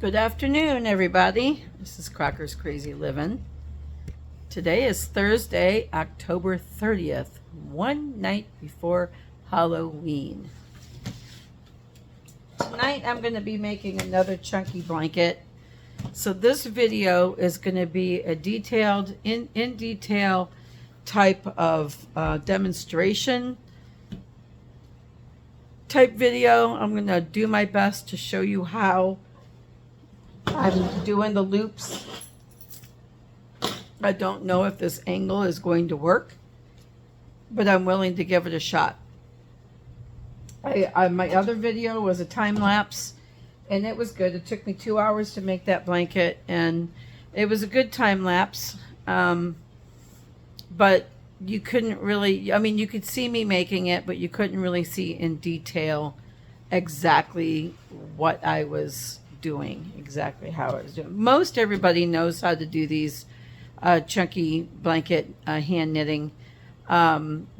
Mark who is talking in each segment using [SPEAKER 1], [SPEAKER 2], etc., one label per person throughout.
[SPEAKER 1] Good afternoon, everybody. This is Crocker's Crazy Living. Today is Thursday, October 30th, one night before Halloween. Tonight I'm going to be making another chunky blanket. So this video is going to be a detailed, in detail type of demonstration type video. I'm going to do my best to show you how I'm doing the loops. I don't know if this angle is going to work, but I'm willing to give it a shot. My other video was a time lapse, and it was good. It took me 2 hours to make that blanket, and it was a good time lapse. But you couldn't really, you could see me making it, but you couldn't really see in detail exactly what I was doing, exactly how I was doing. Most everybody knows how to do these chunky blanket hand knitting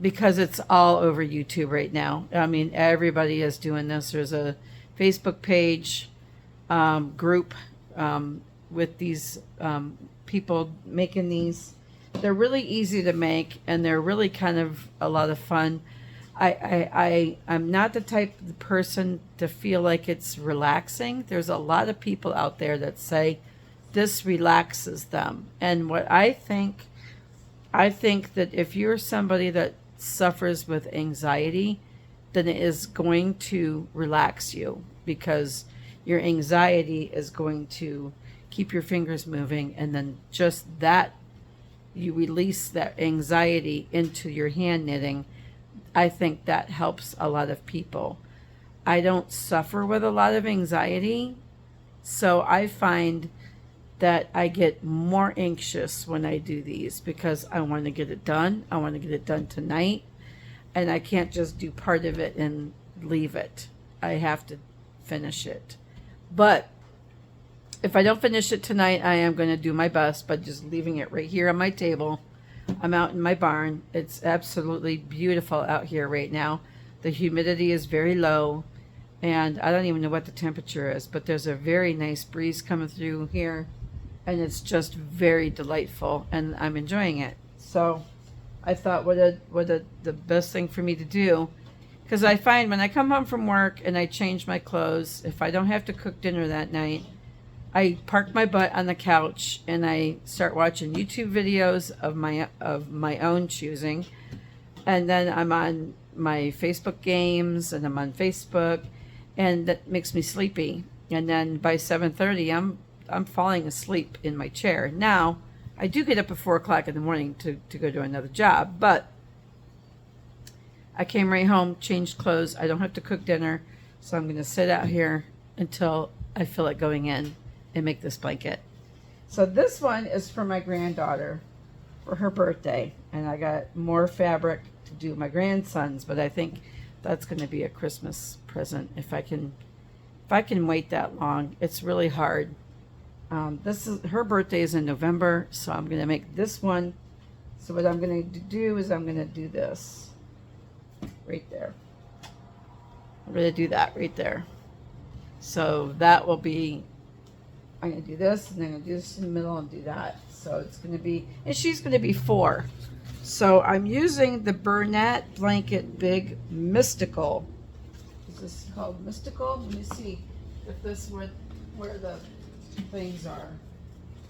[SPEAKER 1] because it's all over YouTube right now. Everybody is doing this. There's a Facebook page group with these people making these. They're really easy to make, and they're really kind of a lot of fun. I'm not the type of person to feel like it's relaxing. There's a lot of people out there that say this relaxes them. And what I think that if you're somebody that suffers with anxiety, then it is going to relax you, because your anxiety is going to keep your fingers moving, and then just that, you release that anxiety into your hand knitting. I think that helps a lot of people. I don't suffer with a lot of anxiety, so I find that I get more anxious when I do these because I want to get it done. I want to get it done tonight, and I can't just do part of it and leave it. I have to finish it. But if I don't finish it tonight, I am going to do my best by just leaving it right here on my table. I'm out in my barn. It's absolutely beautiful out here right now. The humidity is very low, and I don't even know what the temperature is, but there's a very nice breeze coming through here, and it's just very delightful, and I'm enjoying it. So I thought the best thing for me to do, because I find when I come home from work and I change my clothes, if I don't have to cook dinner that night, I park my butt on the couch and I start watching YouTube videos of my own choosing, and then I'm on my Facebook games and I'm on Facebook, and that makes me sleepy. And then by 7:30, I'm falling asleep in my chair. Now I do get up at 4 o'clock in the morning to go to another job, but I came right home, changed clothes. I don't have to cook dinner, so I'm going to sit out here until I feel like going in and make this blanket. So this one is for my granddaughter for her birthday, and I got more fabric to do my grandson's, but I think that's going to be a Christmas present if I can wait that long. It's really hard. Her birthday is in November, so I'm going to make this one. So what I'm going to do is I'm going to do this right there. I'm going to do that right there. So that will be, I'm going to do this, and then I'm going to do this in the middle and do that. So it's going to be, and she's going to be 4. So I'm using the Bernat Blanket Big Mystical. Is this called Mystical? Let me see if this would, where the things are.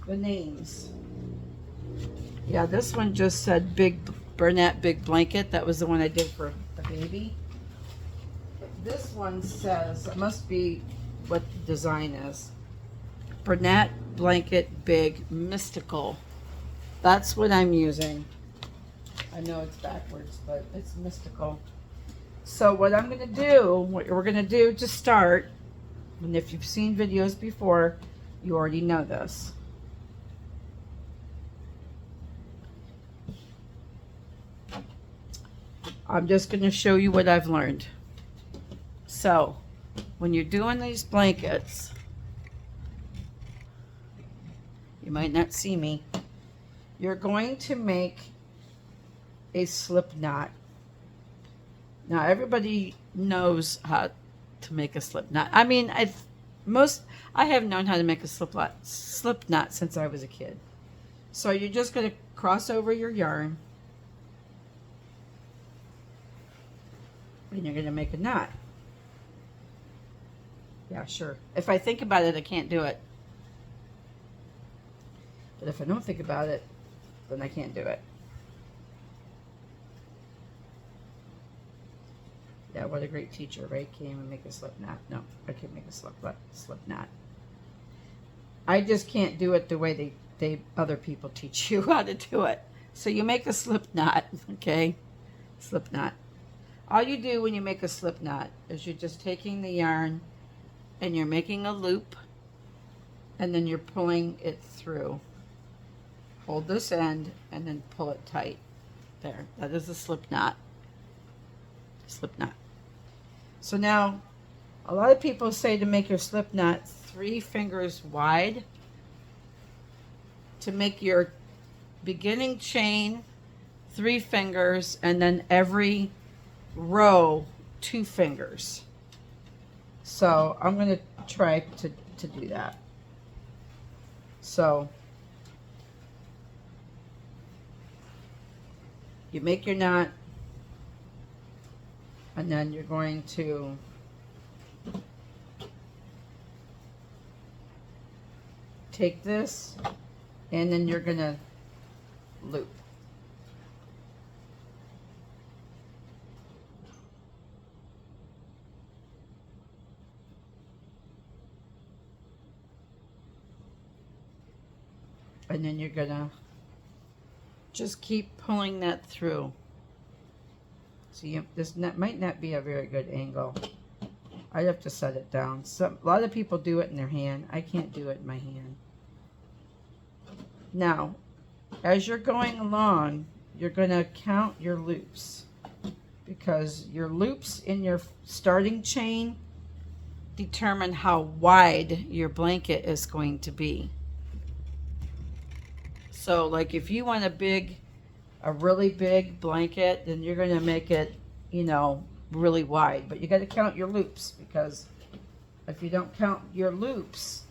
[SPEAKER 1] The names. Yeah, this one just said Bernat Big Blanket. That was the one I did for the baby. This one says, it must be what the design is. Bernat Blanket Big Mystical. That's what I'm using. I know it's backwards, but it's mystical. So what I'm going to do, what we're going to do to start, and if you've seen videos before, you already know this. I'm just going to show you what I've learned. So when you're doing these blankets, you might not see me. You're going to make a slip knot. Now everybody knows how to make a slip knot. I mean, I have known how to make a slip knot since I was a kid. So you're just going to cross over your yarn and you're going to make a knot. Yeah, sure. If I think about it, I can't do it. But if I don't think about it, then I can't do it. Yeah, what a great teacher, right? Can't even make a slip knot. No, I can't make a slip knot. I just can't do it the way they other people teach you how to do it. So you make a slip knot, okay? Slip knot. All you do when you make a slip knot is you're just taking the yarn and you're making a loop and then you're pulling it through. Hold this end and then pull it tight. There, that is a slip knot. Slip knot. So now, a lot of people say to make your slip knot 3 fingers wide to make your beginning chain 3 fingers and then every row 2 fingers. So I'm going to try to do that. So you make your knot and then you're going to take this and then you're going to loop. And then you're going to just keep pulling that through. So this might not be a very good angle. I'd have to set it down. A lot of people do it in their hand. I can't do it in my hand. Now, as you're going along, you're going to count your loops, because your loops in your starting chain determine how wide your blanket is going to be. So like if you want a really big blanket, then you're going to make it, you know, really wide. But you got to count your loops, because if you don't count your loops,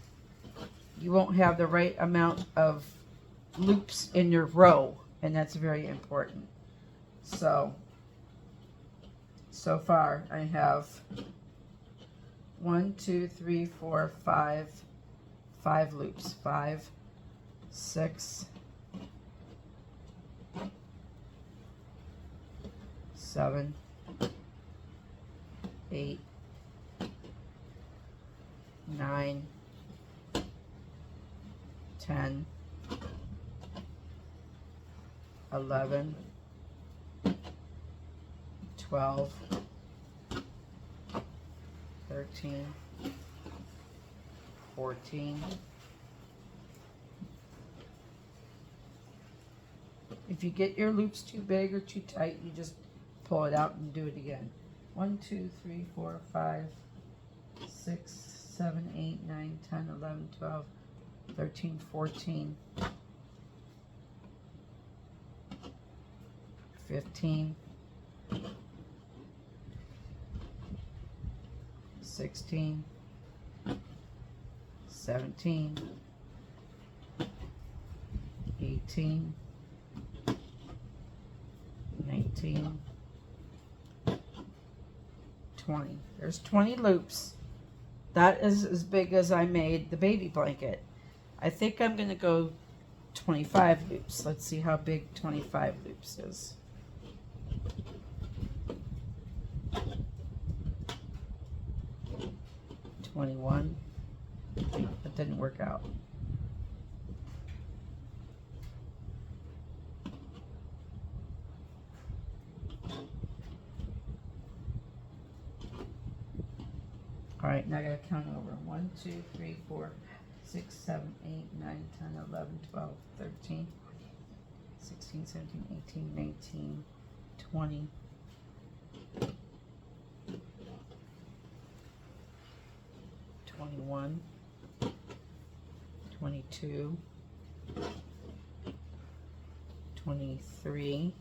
[SPEAKER 1] you won't have the right amount of loops in your row, and that's very important. So far I have 1, 2, 3, 4, 5 loops. 5, 6, 7, 8, 9, 10, 11, 12, 13, 14. If you get your loops too big or too tight, you just pull it out and do it again. 1, 2, 3, 4, 5, 6, 7, 8, 9, 10, 11, 12, 13, 14, 15, 16, 17, 18, 19, 20. There's 20 loops. That is as big as I made the baby blanket. I think I'm going to go 25 loops. Let's see how big 25 loops is. $21. That didn't work out. All right, now I gotta count over. 1, 2, 3, 4, 6, 7, 8, 9, 10, 11, 12, 13, 16, 17, 18, 19, 20. 21, 22, 23,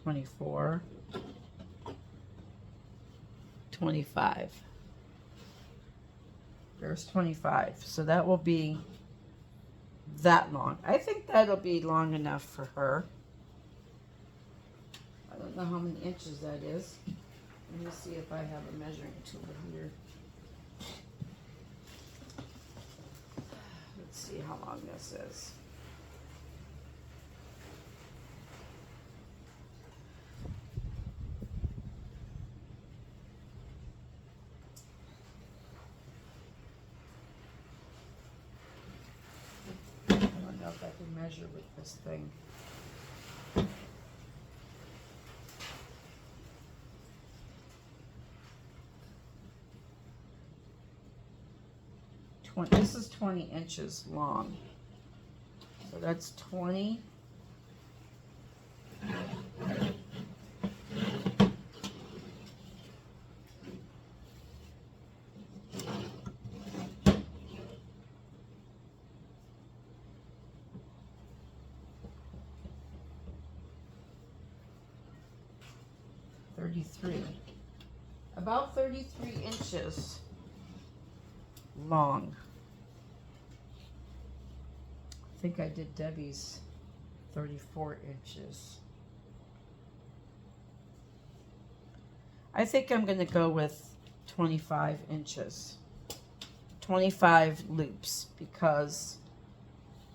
[SPEAKER 1] 24, 25. There's 25. So that will be that long. I think that'll be long enough for her. I don't know how many inches that is. Let me see if I have a measuring tool here. Let's see how long this is. I don't know if I can measure with this thing. This is 20 inches long. So that's 20. About 33 inches long. I think I did Debbie's 34 inches. I think I'm going to go with 25 inches. 25 loops because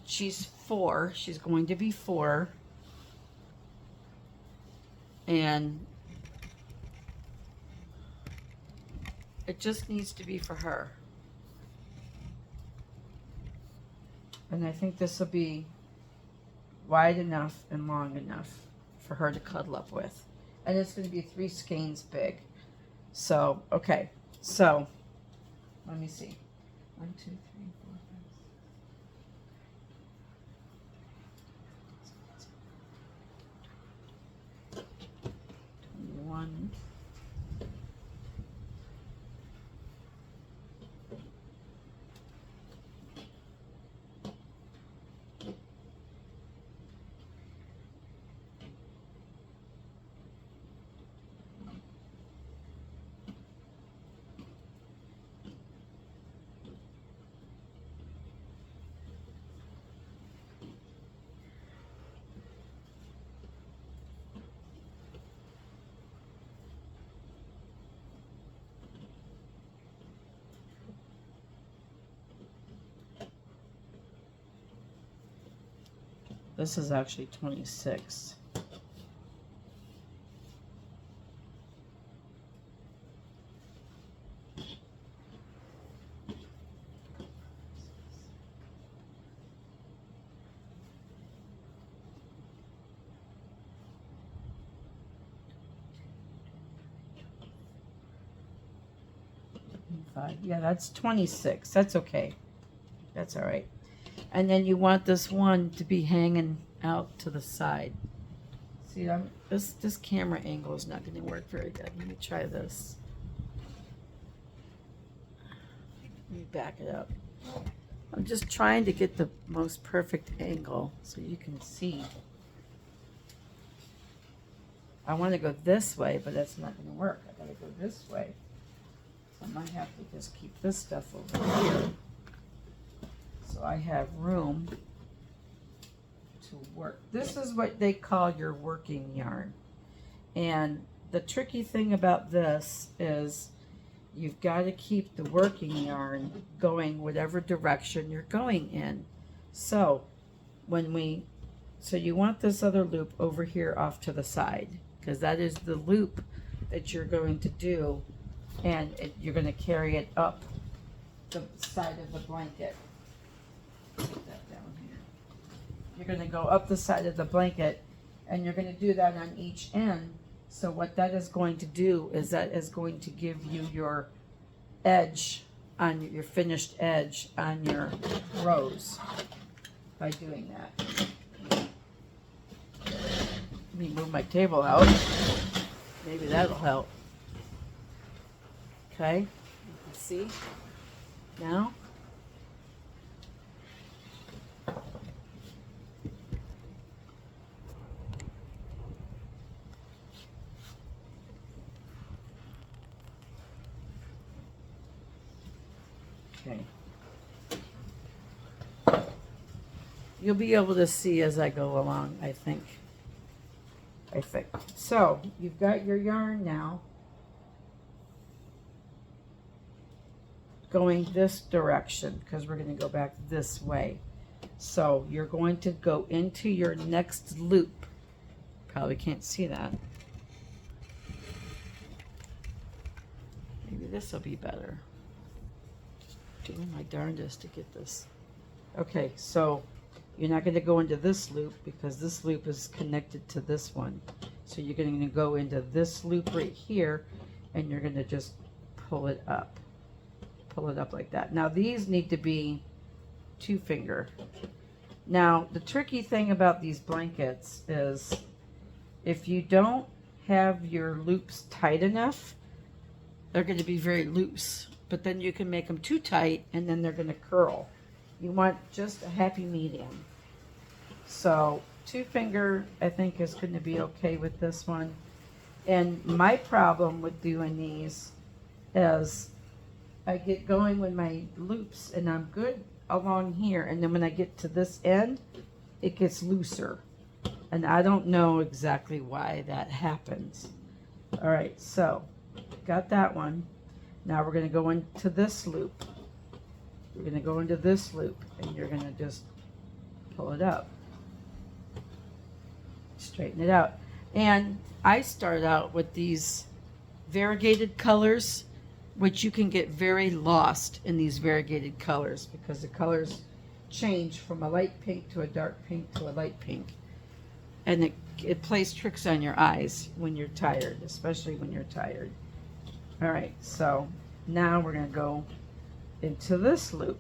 [SPEAKER 1] she's 4. She's going to be 4. And it just needs to be for her. And I think this will be wide enough and long enough for her to cuddle up with. And it's going to be 3 skeins big. So, okay. So, let me see. 1, 2, 3, 4, 5, 21. This is actually 26. Yeah, that's 26. That's okay. That's all right. And then you want this one to be hanging out to the side. See, this camera angle is not going to work very good. Let me try this. Let me back it up. I'm just trying to get the most perfect angle so you can see. I want to go this way, but that's not going to work. I got to go this way. So I might have to just keep this stuff over here. So I have room to work. This is what they call your working yarn. And the tricky thing about this is you've got to keep the working yarn going whatever direction you're going in. So so you want this other loop over here off to the side because that is the loop that you're going to do, and you're going to carry it up the side of the blanket. Put that down here. You're going to go up the side of the blanket, and you're going to do that on each end. So what that is going to do is that is going to give you your edge on your finished edge on your rows by doing that. Let me move my table out. Maybe that'll help. Okay, you can see now. Okay. You'll be able to see as I go along, I think. So, you've got your yarn now going this direction because we're going to go back this way. So, you're going to go into your next loop. Probably can't see that. Maybe this will be better. Just doing my darndest to get this. Okay, so you're not going to go into this loop because this loop is connected to this one. So you're going to go into this loop right here and you're going to just pull it up. Pull it up like that. Now these need to be 2-finger. Now the tricky thing about these blankets is if you don't have your loops tight enough, they're going to be very loose. But then you can make them too tight and then they're going to curl. You want just a happy medium. So 2-finger, I think, is going to be okay with this one. And my problem with doing these is I get going with my loops and I'm good along here. And then when I get to this end, it gets looser. And I don't know exactly why that happens. All right, so got that one. Now we're going to go into this loop. We're going to go into this loop and you're going to just pull it up. Straighten it out. And I start out with these variegated colors, which you can get very lost in these variegated colors because the colors change from a light pink to a dark pink to a light pink. And it plays tricks on your eyes when you're tired, especially when you're tired. All right, so now we're going to go into this loop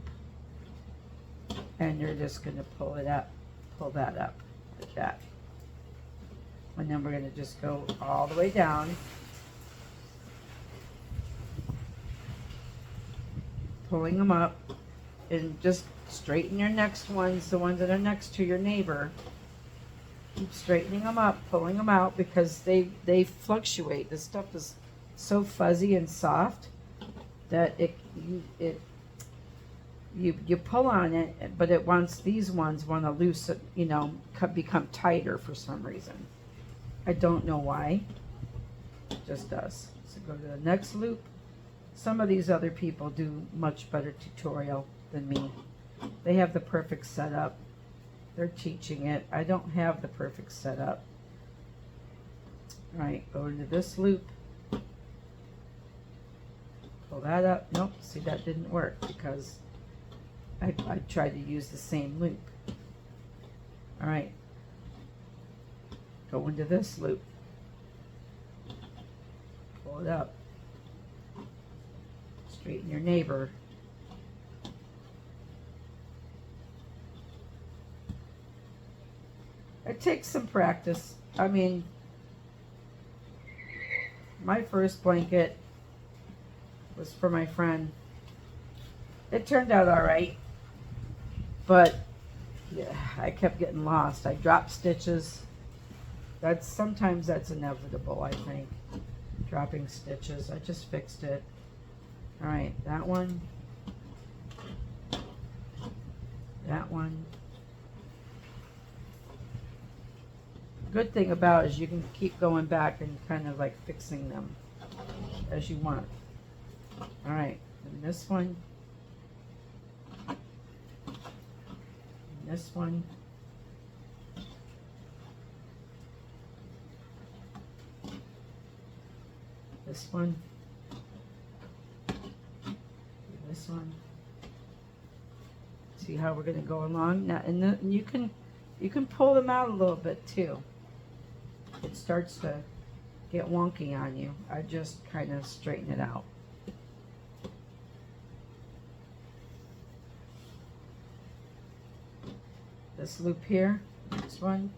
[SPEAKER 1] and you're just going to pull it up, pull that up like that. And then we're going to just go all the way down, pulling them up, and just straighten your next ones, the ones that are next to your neighbor. Keep straightening them up, pulling them out because they fluctuate. This stuff is so fuzzy and soft that you pull on it, but it wants, these ones want to loosen, you know, become tighter for some reason. I don't know why. It just does. So go to the next loop. Some of these other people do much better tutorial than me. They have the perfect setup. They're teaching it. I don't have the perfect setup. All right, go into this loop. Pull that up. Nope, see, that didn't work because I tried to use the same loop. All right. Go into this loop. Pull it up. Straighten your neighbor. It takes some practice. I mean, my first blanket was for my friend. It turned out all right, but yeah, I kept getting lost. I dropped stitches. Sometimes that's inevitable, I think. Dropping stitches. I just fixed it. All right, that one. That one. Good thing about it is you can keep going back and kind of like fixing them as you want. All right, and this one. And this one. This one. This one. See how we're going to go along now, and you can pull them out a little bit too. It starts to get wonky on you. I just kind of straighten it out. This loop here, this one.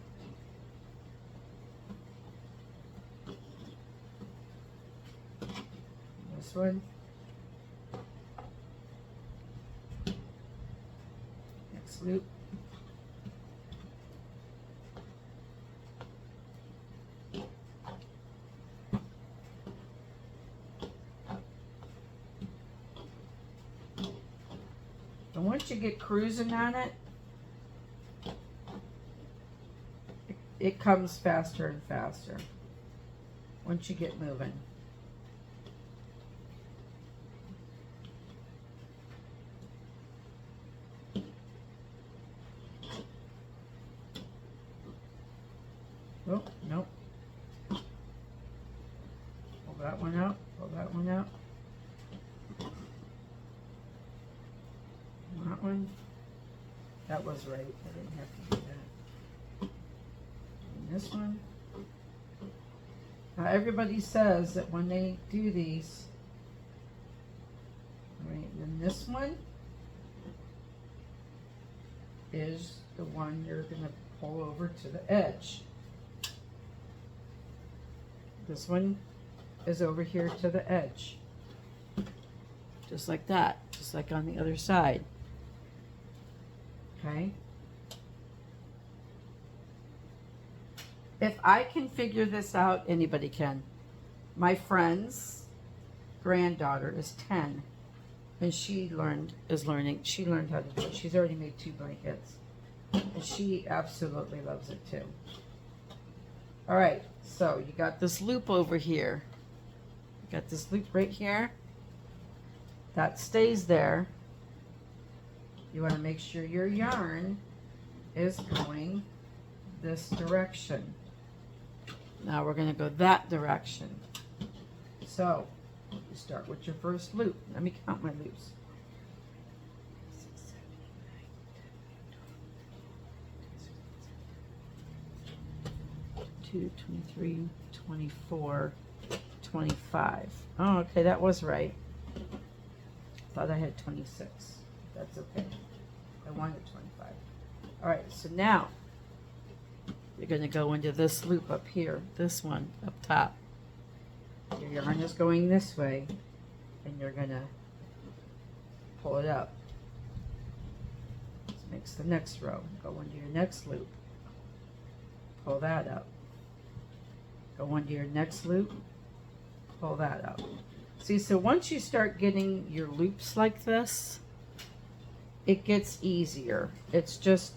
[SPEAKER 1] This one. Next loop. And once you get cruising on it, it comes faster and faster once you get moving. Oh, nope. Pull that one out, pull that one out. That one. That was right. I didn't have to do that. And this one. Now everybody says that when they do these, right, then this one is the one you're going to pull over to the edge. This one is over here to the edge. Just like that, just like on the other side. Okay? If I can figure this out, anybody can. My friend's granddaughter is 10, and she learned how to do it. She's already made 2 blankets, and she absolutely loves it too. All right, so you got this loop over here. You got this loop right here. That stays there. You want to make sure your yarn is going this direction. Now we're going to go that direction. So you start with your first loop. Let me count my loops. 22, 23, 24, 25. Oh, okay, that was right. Thought I had 26. That's okay. I wanted 25. All right, so now you're going to go into this loop up here, this one up top. Your yarn is going this way, and you're going to pull it up. This makes the next row. Go into your next loop. Pull that up. Go into your next loop. Pull that up. See, so once you start getting your loops like this, it gets easier. It's just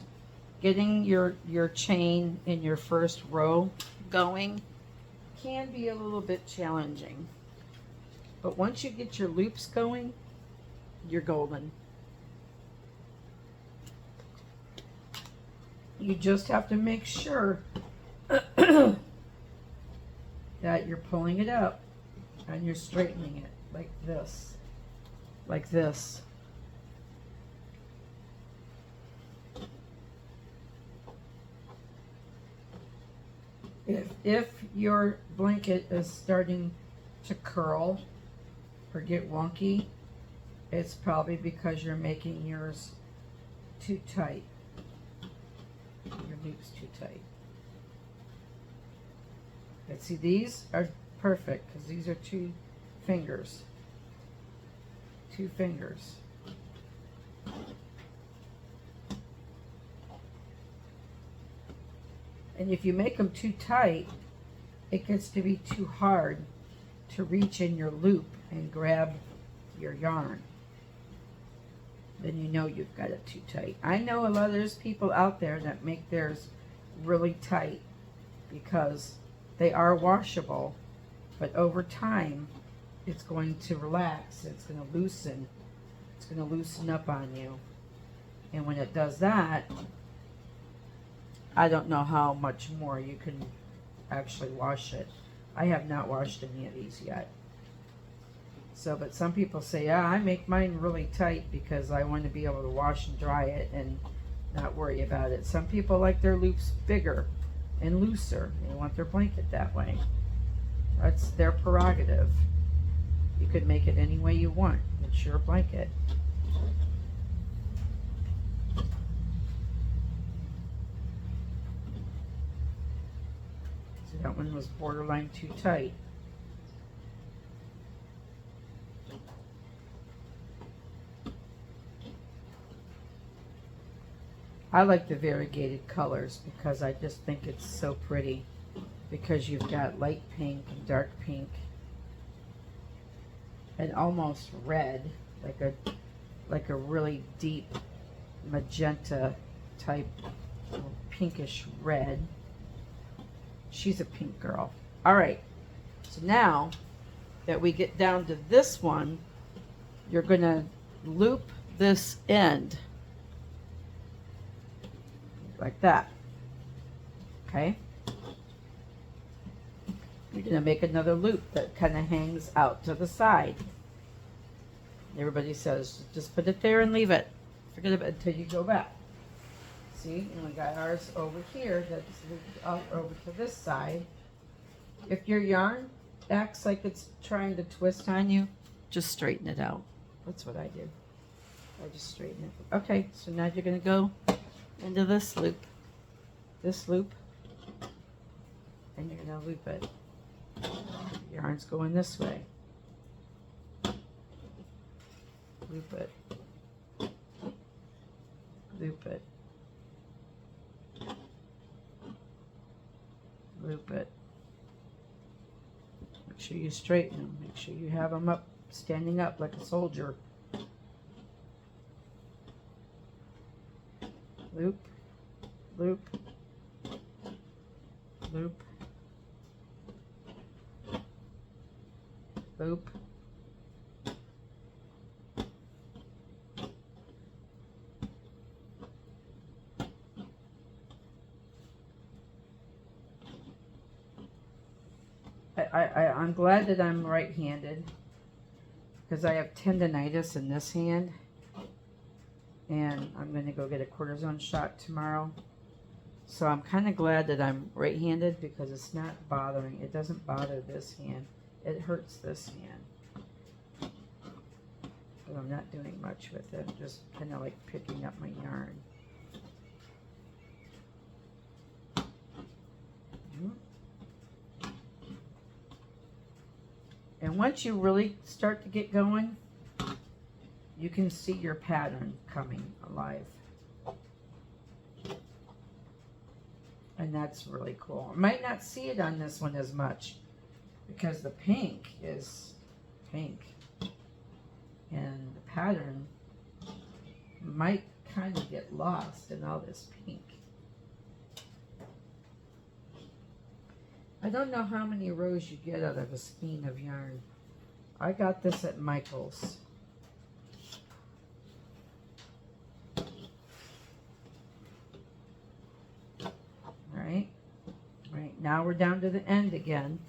[SPEAKER 1] getting your chain in your first row going can be a little bit challenging. But once you get your loops going, you're golden. You just have to make sure that you're pulling it up and you're straightening it like this. Like this. If your blanket is starting to curl or get wonky, it's probably because you're making yours too tight. Your loop's too tight. But see, these are perfect because these are 2 fingers. 2 fingers. And if you make them too tight, it gets to be too hard to reach in your loop and grab your yarn. Then you know you've got it too tight. I know a lot of there's people out there that make theirs really tight because they are washable, but over time it's going to relax, it's going to loosen, it's going to loosen up on you. And when it does that, I don't know how much more you can actually wash it. I have not washed any of these yet. So, but some people say, yeah, I make mine really tight because I want to be able to wash and dry it and not worry about it. Some people like their loops bigger and looser. They want their blanket that way. That's their prerogative. You could make it any way you want. It's your blanket. See, that one was borderline too tight. I like the variegated colors because I just think it's so pretty, because you've got light pink and dark pink and almost red, like a like a really deep magenta type or pinkish red. She's a pink girl. All right, so now that we get down to this one, you're gonna loop this end like that. Okay, you're gonna make another loop that kind of hangs out to the side. Everybody says just put it there and leave it, forget about it until you go back. See, and we got ours over here that's looped up over to this side. If your yarn acts like it's trying to twist on you, just straighten it out. That's what I did. I just straighten it. Okay, so now you're gonna go into this loop, and you're gonna loop it. Yarn's going this way. Loop it. Loop it. Loop it. Make sure you straighten them. Make sure you have them up, standing up like a soldier. Loop, loop, loop, loop. I'm glad that I'm right-handed because I have tendonitis in this hand, and I'm going to go get a cortisone shot tomorrow. So I'm kind of glad that I'm right-handed because it's not bothering. It doesn't bother this hand. It hurts this hand. But I'm not doing much with it. I'm just kind of like picking up my yarn. And once you really start to get going, you can see your pattern coming alive. And that's really cool. I might not see it on this one as much because the pink is pink. And the pattern might kind of get lost in all this pink. I don't know how many rows you get out of a skein of yarn. I got this at Michael's. Right, now we're down to the end again.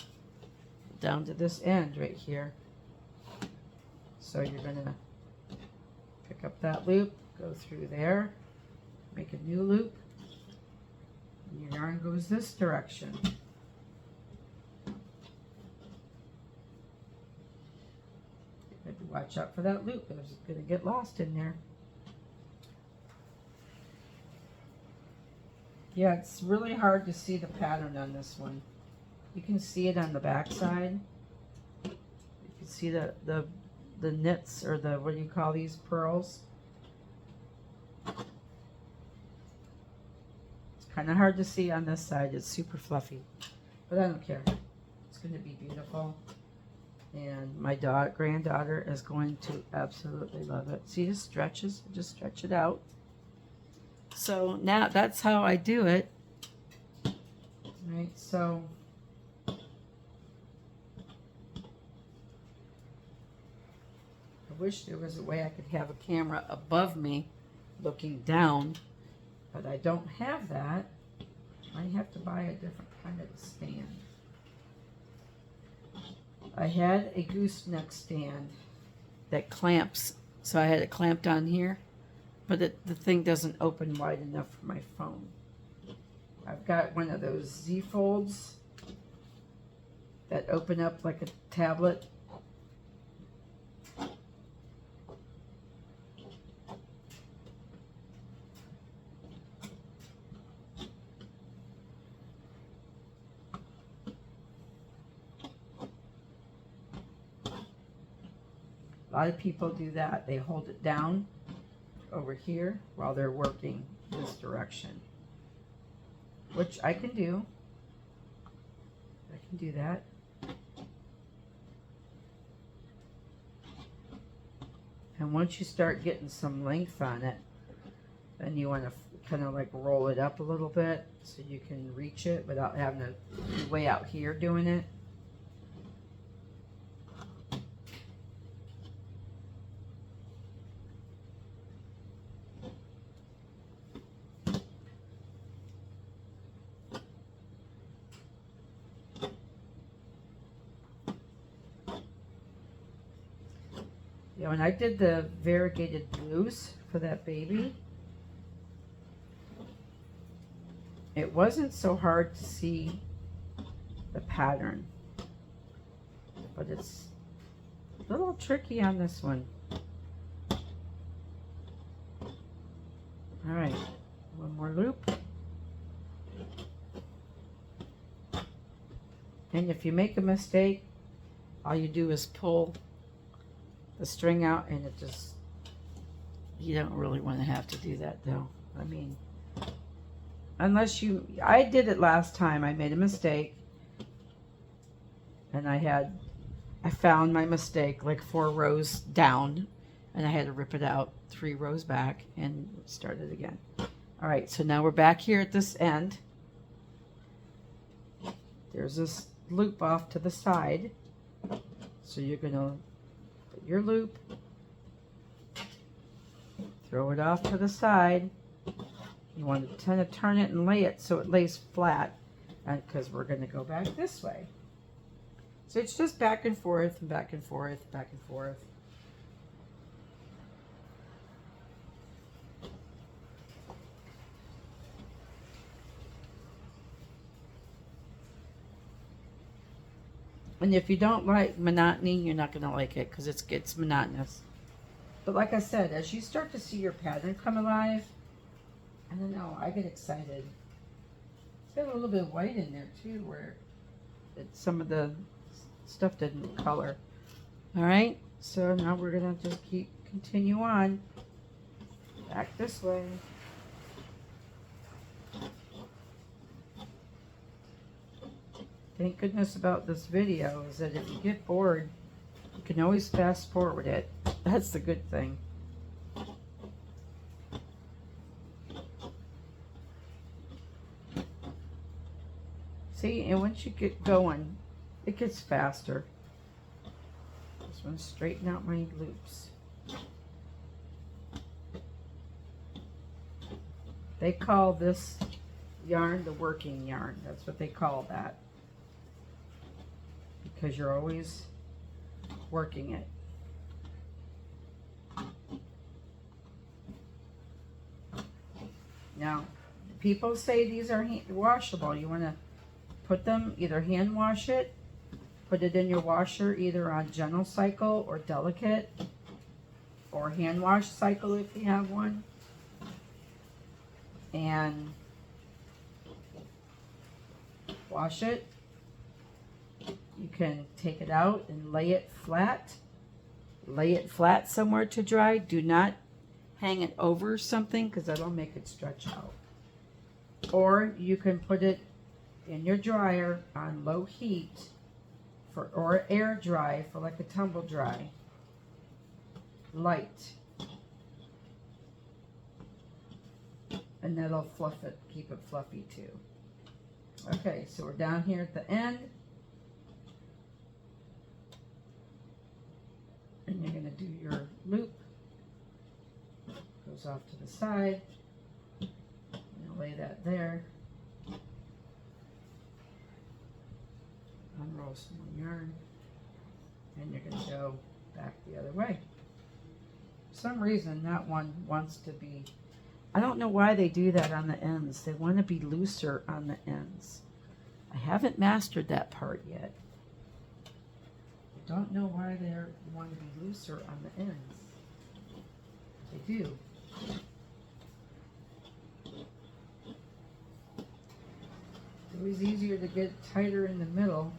[SPEAKER 1] Down to this end right here. So you're gonna pick up that loop, go through there, make a new loop, and your yarn goes this direction. Watch out for that loop. It's going to get lost in there. Yeah, it's really hard to see the pattern on this one. You can see it on the back side. You can see the knits, or the, what do you call these, pearls. It's kind of hard to see on this side. It's super fluffy, but I don't care. It's going to be beautiful. And my granddaughter is going to absolutely love it. See, it stretches, just stretch it out. So now that's how I do it. Right, so I wish there was a way I could have a camera above me looking down, but I don't have that. I have to buy a different kind of stand. I had a gooseneck stand that clamps, so I had it clamped on here, but the thing doesn't open wide enough for my phone. I've got one of those Z folds that open up like a tablet. A lot of people do that. They hold it down over here while they're working this direction, which I can do. I can do that. And once you start getting some length on it, then you want to kind of like roll it up a little bit so you can reach it without having to be way out here doing it. Yeah, when I did the variegated blues for that baby, it wasn't so hard to see the pattern, but it's a little tricky on this one. All right, one more loop. And if you make a mistake, all you do is pull the string out, and it just, you don't really want to have to do that though. I mean, unless you, I did it last time, I made a mistake, and I found my mistake like 4 rows down, and I had to rip it out 3 rows back and start it again. All right, so now we're back here at this end. There's this loop off to the side, so you're gonna put your loop, throw it off to the side. You want to kind of turn it and lay it so it lays flat, because we're going to go back this way. So it's just back and forth and back and forth, back and forth. And if you don't like monotony, you're not going to like it because it gets monotonous. But like I said, as you start to see your pattern come alive, I don't know, I get excited. It's got a little bit of white in there too, where some of the stuff didn't color. All right, so now we're gonna just continue on back this way. Thank goodness about this video is that if you get bored, you can always fast forward it. That's the good thing. See, and once you get going, it gets faster. Just want to straighten out my loops. They call this yarn the working yarn. That's what they call that. Because you're always working it. Now, people say these are washable. You want to put them, either hand wash it, put it in your washer either on gentle cycle or delicate, or hand wash cycle if you have one. And wash it. You can take it out and lay it flat. Lay it flat somewhere to dry. Do not hang it over something because that'll make it stretch out. Or you can put it in your dryer on low heat or air dry for like a tumble dry. Light. And that'll fluff it, keep it fluffy too. Okay, so we're down here at the end. And you're going to do your loop. Goes off to the side. You lay that there. Unroll some more yarn. And you're going to go back the other way. For some reason, that one wants to be, I don't know why they do that on the ends. They want to be looser on the ends. I haven't mastered that part yet. I don't know why they want to be looser on the ends. They do. It's always easier to get tighter in the middle,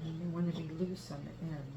[SPEAKER 1] and you want to be loose on the end.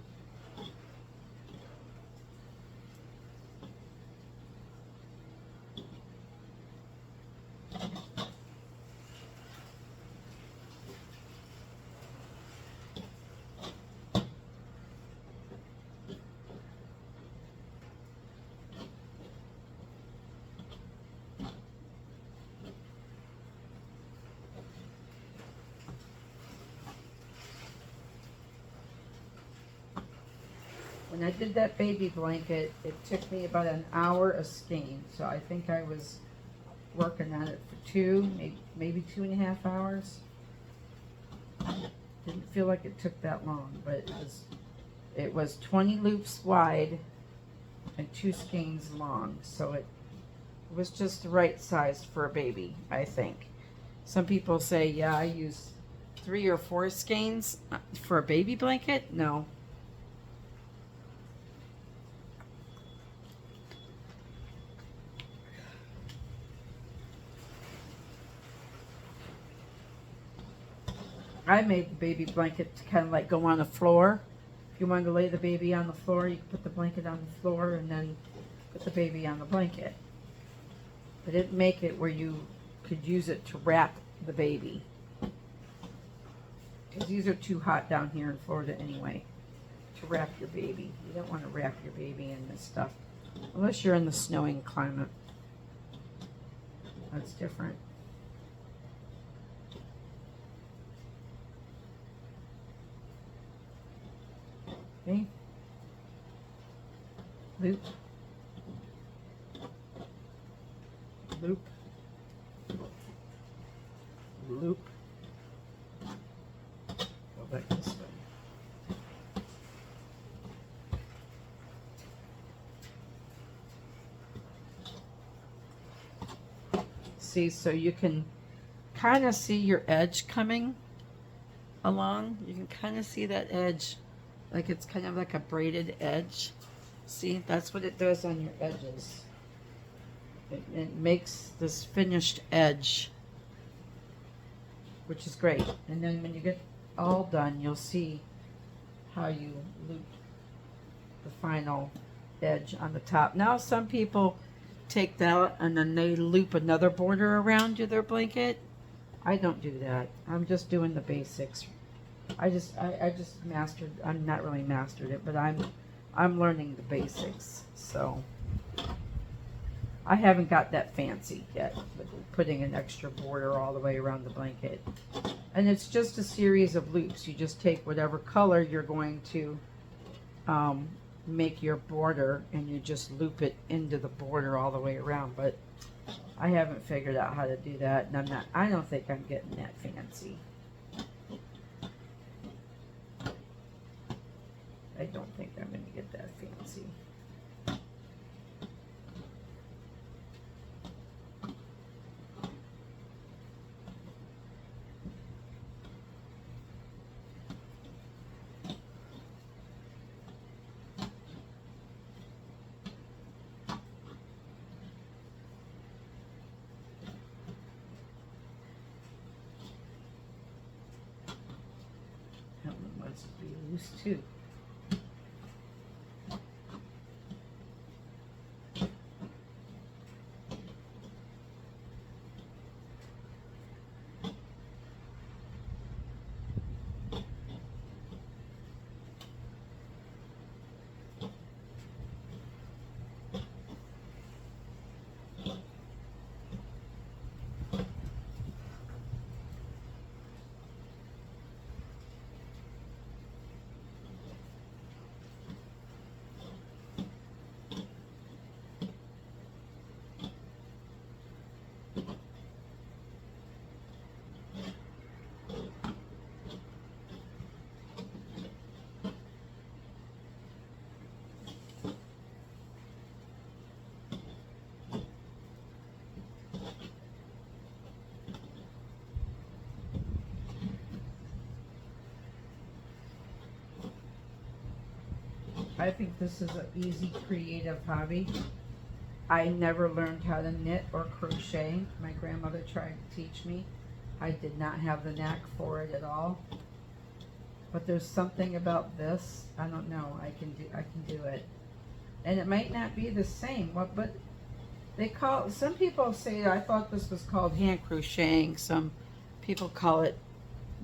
[SPEAKER 1] When I did that baby blanket, it took me about an hour a skein. So I think I was working on it for maybe 2.5 hours. Didn't feel like it took that long, but it was 20 loops wide and 2 skeins long. So it was just the right size for a baby, I think. Some people say, yeah, I use 3 or 4 skeins for a baby blanket. No. I made the baby blanket to kind of like go on the floor. If you wanted to lay the baby on the floor, you could put the blanket on the floor and then put the baby on the blanket. I didn't make it where you could use it to wrap the baby. Because these are too hot down here in Florida anyway, to wrap your baby. You don't want to wrap your baby in this stuff. Unless you're in the snowing climate. That's different. Okay. Loop. Loop. Loop. Go back this way. See, so you can kind of see your edge coming along. You can kind of see that edge. Like it's kind of like a braided edge. See, that's what it does on your edges. It makes this finished edge, which is great. And then when you get all done, you'll see how you loop the final edge on the top. Now some people take that and then they loop another border around their blanket. I don't do that. I'm just doing the basics. I just mastered. I'm not really mastered it, but I'm learning the basics. So I haven't got that fancy yet with putting an extra border all the way around the blanket. And it's just a series of loops. You just take whatever color you're going to make your border, and you just loop it into the border all the way around. But I haven't figured out how to do that, and I don't think I'm getting that fancy. I don't think I'm going to get that fancy. That one must be loose too. I think this is an easy, creative hobby. I never learned how to knit or crochet. My grandmother tried to teach me. I did not have the knack for it at all. But there's something about this. I don't know. I can do it. And it might not be the same. But some people say, I thought this was called hand crocheting. Some people call it,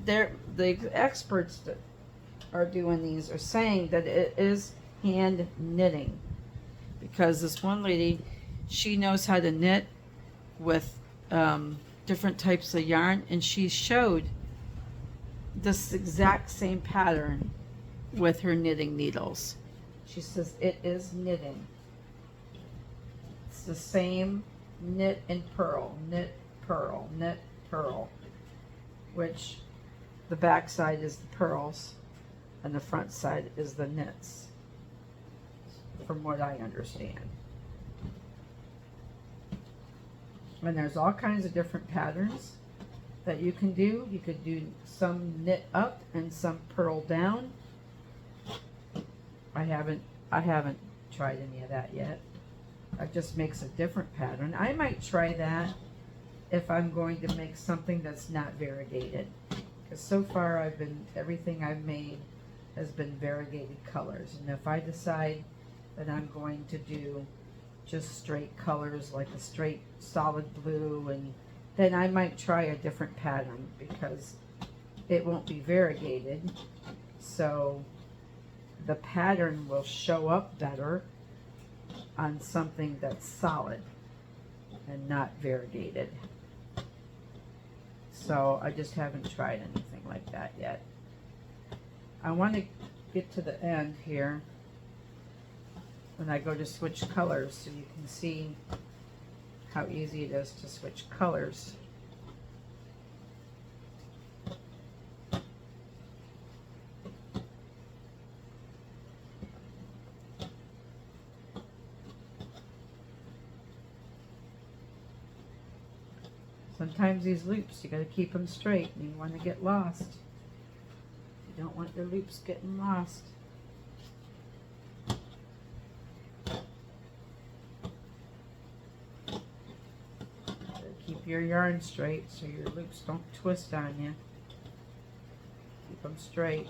[SPEAKER 1] the experts that are doing these are saying that it is hand knitting, because this one lady, she knows how to knit with different types of yarn, and she showed this exact same pattern with her knitting needles. She says it is knitting. It's the same knit and purl, knit, purl, knit, purl, which the back side is the pearls and the front side is the knits, from what I understand. And there's all kinds of different patterns that you can do. You could do some knit up and some purl down. I haven't tried any of that yet. That just makes a different pattern. I might try that if I'm going to make something that's not variegated. Because so far everything I've made has been variegated colors. And if I decide that I'm going to do just straight colors, like a straight solid blue, and then I might try a different pattern because it won't be variegated. So the pattern will show up better on something that's solid and not variegated. So I just haven't tried anything like that yet. I want to get to the end here when I go to switch colors so you can see how easy it is to switch colors. Sometimes these loops, you got to keep them straight and you want to get lost. You don't want your loops getting lost. Keep your yarn straight so your loops don't twist on you. Keep them straight.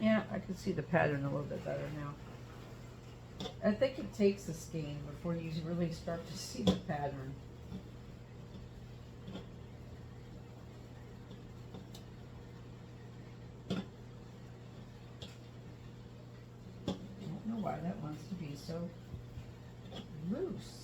[SPEAKER 1] Yeah, I can see the pattern a little bit better now. I think it takes a skein before you really start to see the pattern. I don't know why that wants to be so loose.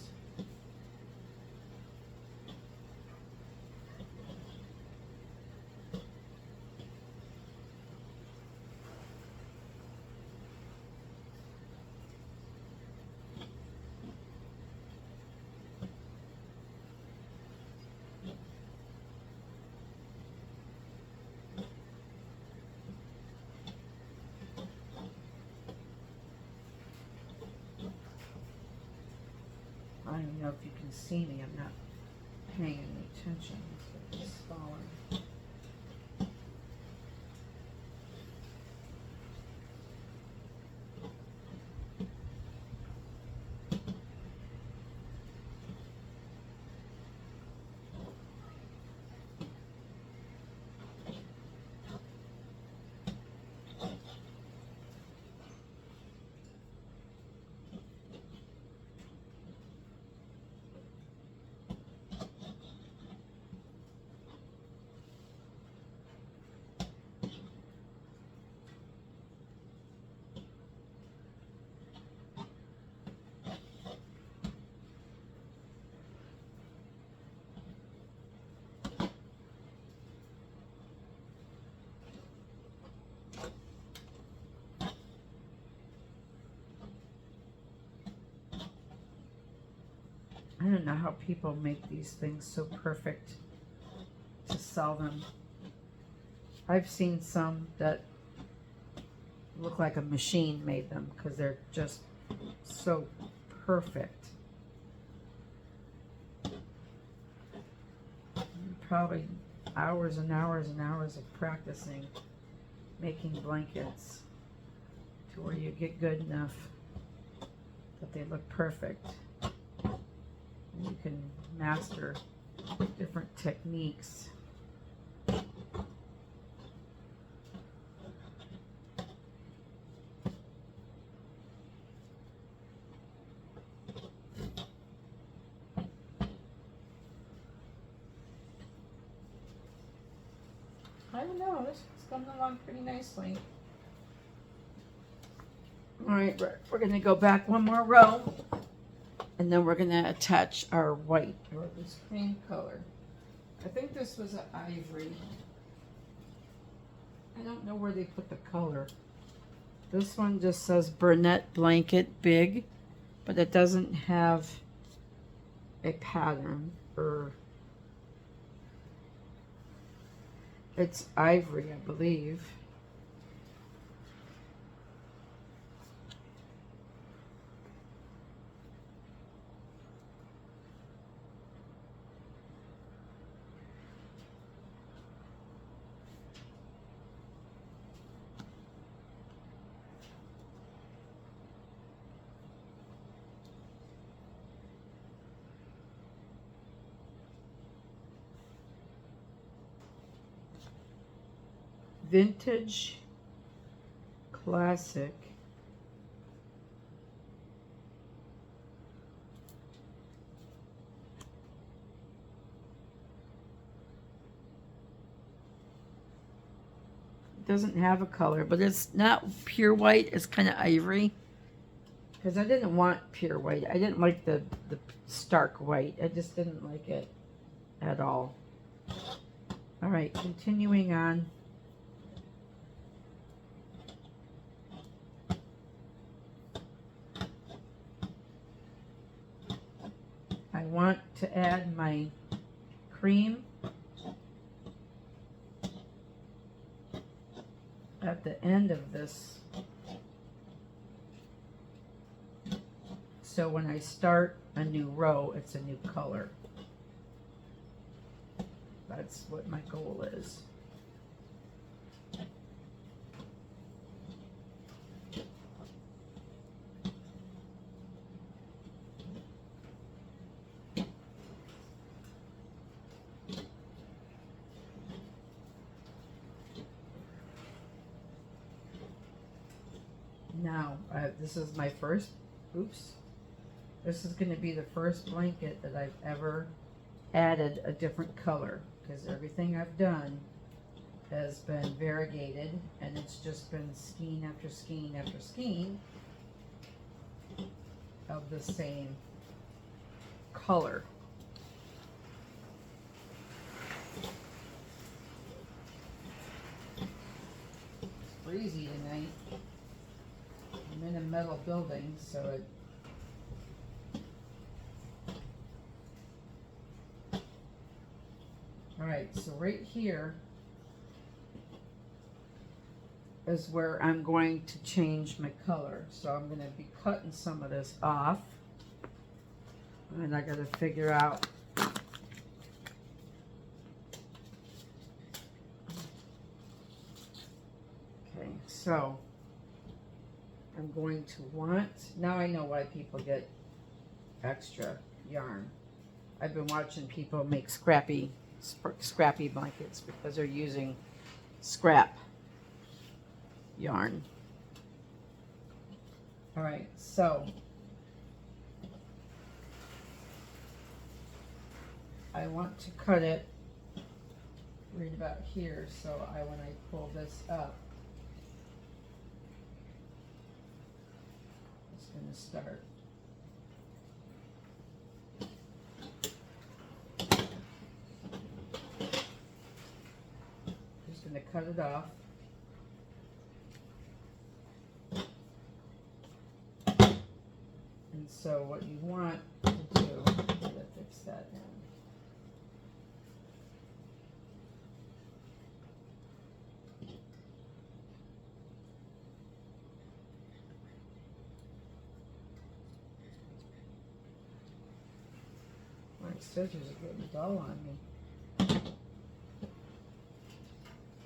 [SPEAKER 1] I don't even know if you can see me. I'm not paying any attention. So it's falling. I don't know how people make these things so perfect to sell them. I've seen some that look like a machine made them because they're just so perfect. Probably hours and hours and hours of practicing making blankets to where you get good enough that they look perfect. And you can master different techniques. I don't know, this is coming along pretty nicely. All right, we're going to go back one more row, and then we're going to attach our white, or this cream color. I think this was an ivory. I don't know where they put the color. This one just says Burnett Blanket Big, but it doesn't have a pattern, or it's ivory, I believe. Vintage Classic. It doesn't have a color, but it's not pure white, it's kind of ivory. Because I didn't want pure white. I didn't like the stark white. I just didn't like it at all. All right, continuing on. I want to add my cream at the end of this, so when I start a new row, it's a new color. That's what my goal is. Now, this is my first, this is going to be the first blanket that I've ever added a different color, because everything I've done has been variegated, and it's just been skein after skein after skein of the same color. It's breezy tonight. I'm in a metal building, so it Alright, so right here is where I'm going to change my color. So I'm going to be cutting some of this off. And I got to figure out okay, so I'm going to want, now I know why people get extra yarn. I've been watching people make scrappy blankets because they're using scrap yarn. All right, so I want to cut it right about here, so when I pull this up, it's going to start. Just going to cut it off. And so what you want to do, I'm going to fix that now. My scissors are getting dull on me.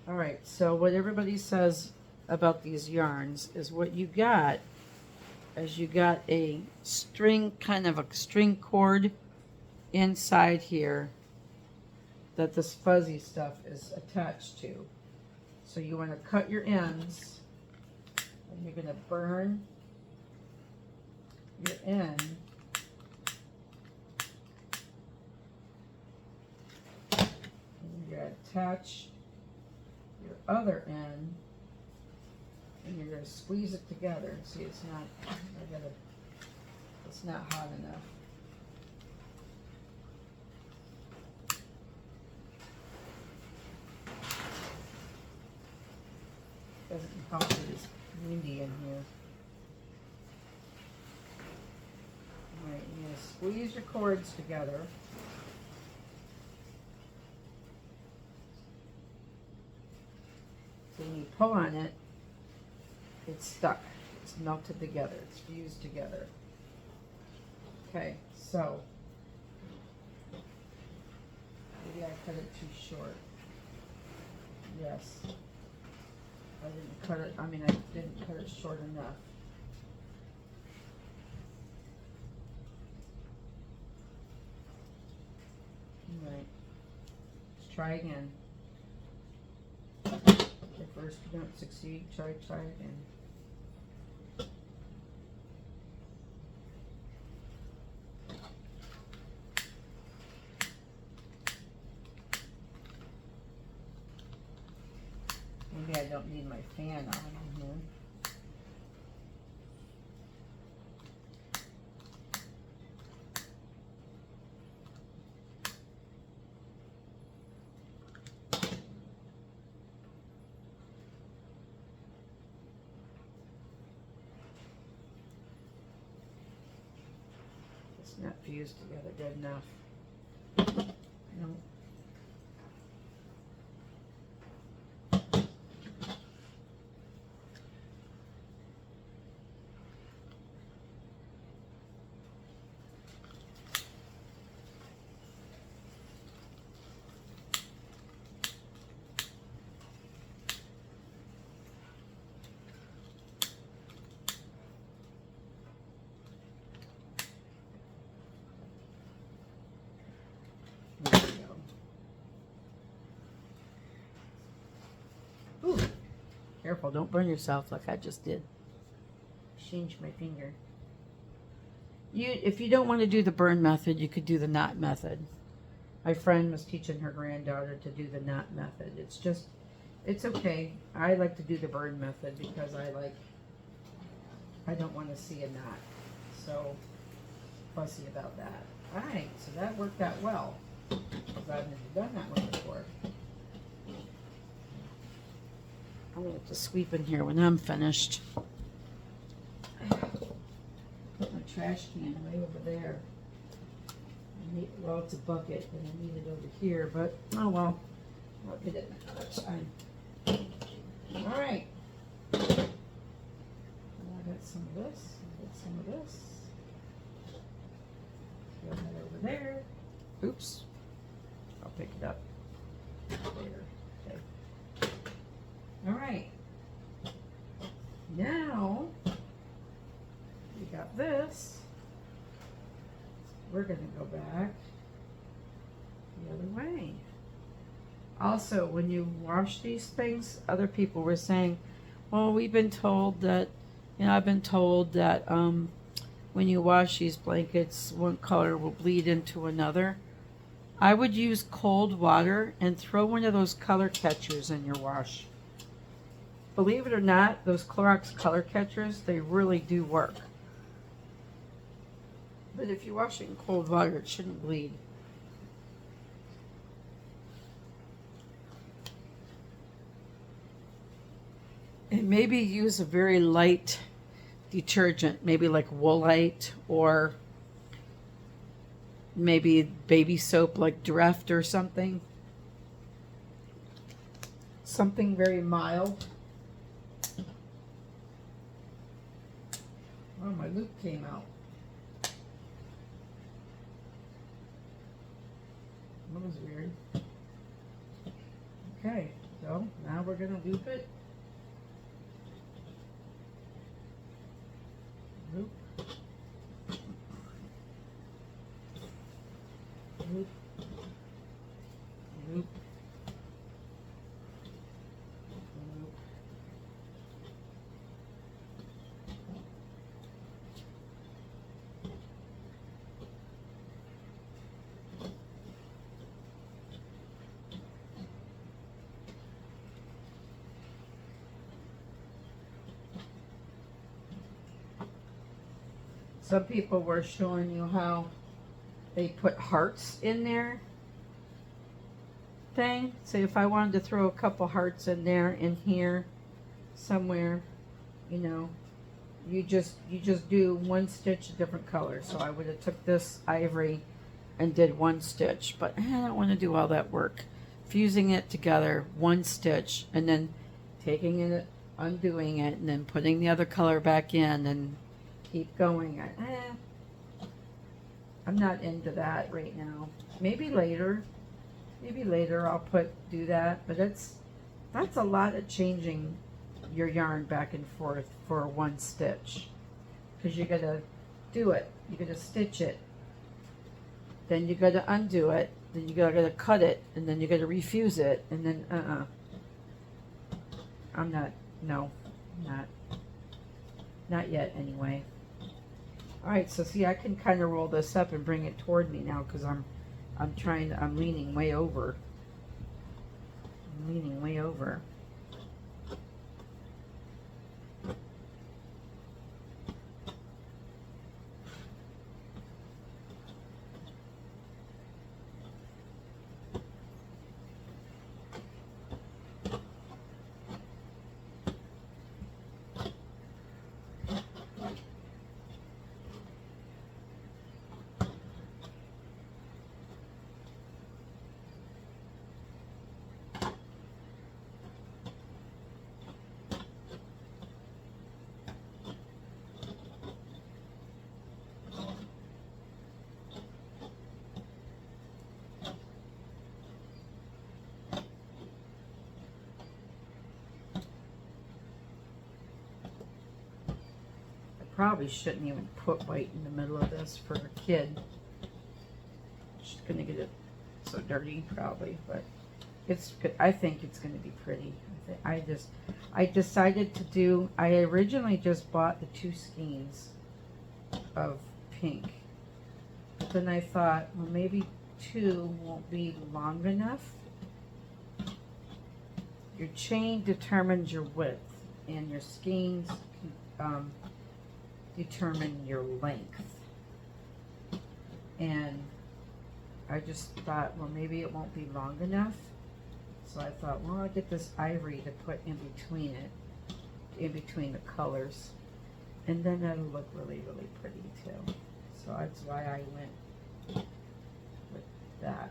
[SPEAKER 1] All right, so what everybody says about these yarns is what you got is you got a string, kind of a string cord inside here that this fuzzy stuff is attached to. So you want to cut your ends, and you're going to burn your end. And you're going to attach your other end, and you're going to squeeze it together. See, it's not hot enough. Doesn't help that it's windy in here. Alright, you're going to squeeze your cords together. So when you pull on it, it's stuck. It's melted together. It's fused together. Okay, so maybe I cut it too short. Yes. I didn't cut it, I didn't cut it short enough. Alright. Let's try again. If first you don't succeed, try again. Maybe I don't need my fan on here. It's not fused together good enough. No. There we go. Ooh, careful, don't burn yourself like I just did. Changed my finger. If you don't want to do the burn method, you could do the knot method. My friend was teaching her granddaughter to do the knot method. It's okay. I like to do the burn method because I don't want to see a knot. So fussy about that. Alright, so that worked out well. Because I've never done that one before. I'm going to have to sweep in here when I'm finished. Put my trash can way over there. Well, it's a bucket, and I need it over here, but oh well. I'll get it another time. Alright. I got some of this. I got some of this. Throw that over there. Oops. I'll pick it up later. Okay. Alright. Now, we got this. We're going to go back the other way. Also, when you wash these things, other people were saying, well, we've been told that, I've been told that when you wash these blankets, one color will bleed into another. I would use cold water and throw one of those color catchers in your wash. Believe it or not, those Clorox color catchers, they really do work. But if you wash it in cold water, it shouldn't bleed. And maybe use a very light detergent, maybe like Woolite or maybe baby soap like Dreft or something. Something very mild. Oh, my loop came out. That was weird. Okay, so now we're going to loop it. Loop. Loop. Loop. Some people were showing you how they put hearts in their thing. So if I wanted to throw a couple hearts in there, in here, somewhere, you know, you just do one stitch of different colors. So I would have took this ivory and did one stitch, but I don't want to do all that work. Fusing it together, one stitch, and then taking it, undoing it, and then putting the other color back in and keep going. I'm not into that right now. Maybe later I'll do that, but that's a lot of changing your yarn back and forth for one stitch, because you gotta do it, you gotta stitch it, then you gotta undo it, then you gotta cut it, and then you gotta refuse it, and then I'm not, no, not yet anyway. Alright, so see, I can kind of roll this up and bring it toward me now, because I'm leaning way over. I'm leaning way over. Probably shouldn't even put white in the middle of this for a kid. She's gonna get it so dirty probably, but it's good. I think it's gonna be pretty. I decided to do, I originally just bought the 2 skeins of pink, but then I thought, well, maybe 2 won't be long enough. Your chain determines your width, and your skeins determine your length. And I just thought, well, maybe it won't be long enough. So I thought, well, I'll get this ivory to put in between it, in between the colors, and then that'll look really, really pretty too. So that's why I went with that.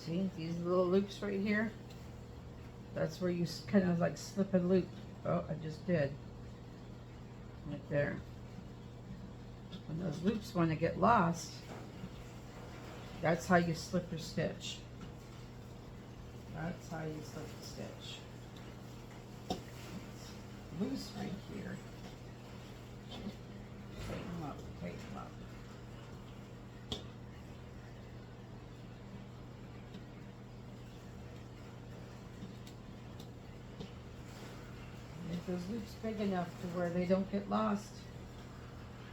[SPEAKER 1] See these little loops right here? That's where you kind of like slip a loop. Oh, I just did. Right there. When those loops want to get lost, that's how you slip your stitch. That's how you slip the stitch. It's loose right here. Tighten them up, tighten them up. Make those loops big enough to where they don't get lost.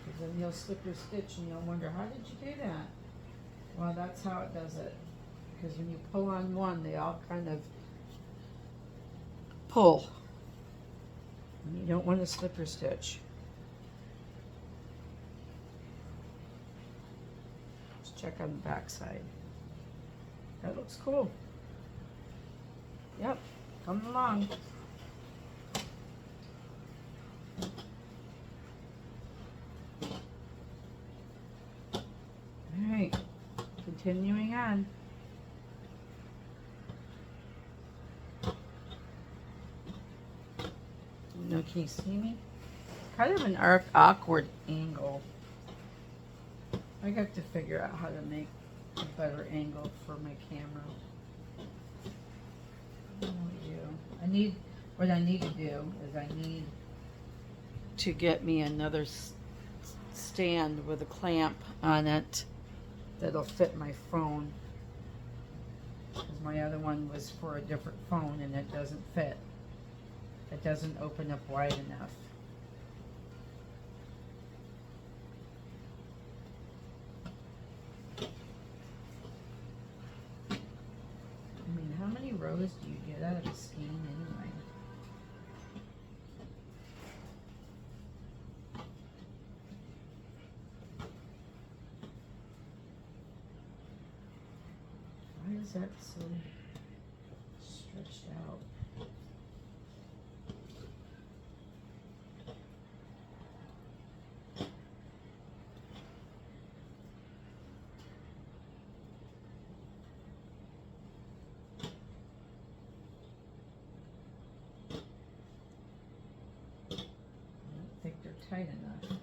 [SPEAKER 1] Because then you'll slip your stitch and you'll wonder, how did you do that? Well, that's how it does it. Because when you pull on one, they all kind of pull. And you don't want to slip your stitch. Let's check on the back side. That looks cool. Yep, coming along. Alright, continuing on. No, can you see me? Kind of an awkward angle. I got to figure out how to make a better angle for my camera. What I need to do is I need to get me another stand with a clamp on it that'll fit my phone. Because my other one was for a different phone and it doesn't fit. It doesn't open up wide enough. I mean, how many rows do you get out of a skein anyway? Why is that so stretched out? I don't think they're tight enough.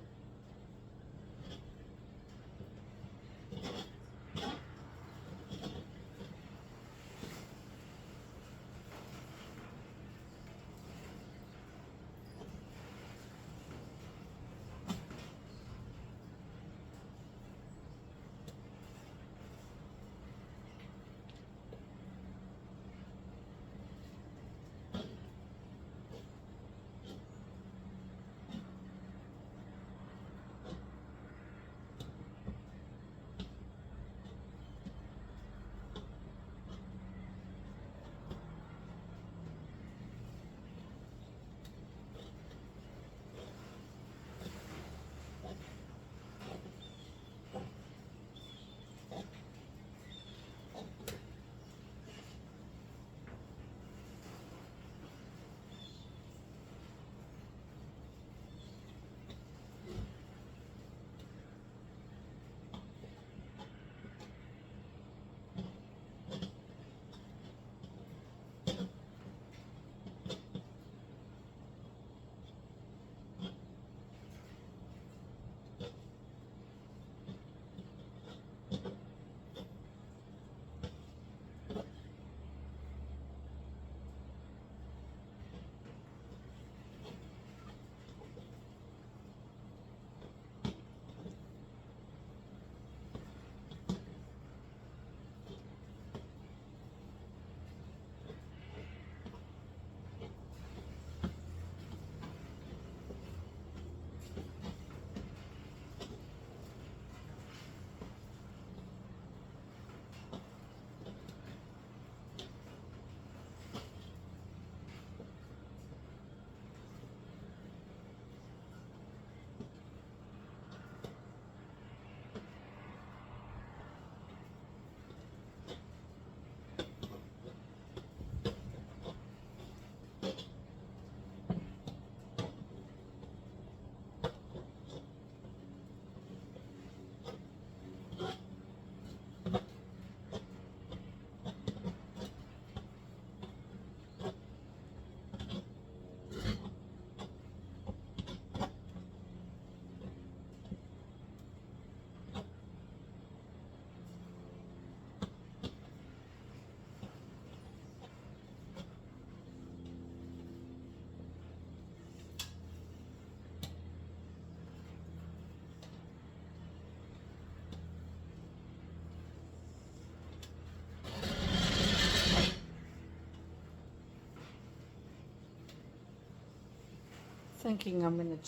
[SPEAKER 1] thinking I'm going to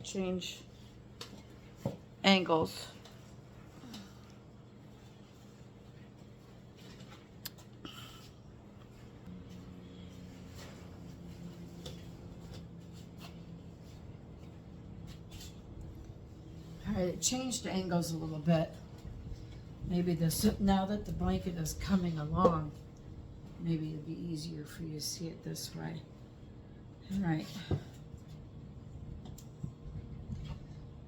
[SPEAKER 1] change angles. All right, it changed the angles a little bit. Maybe this, now that the blanket is coming along, maybe it'd be easier for you to see it this way. All right.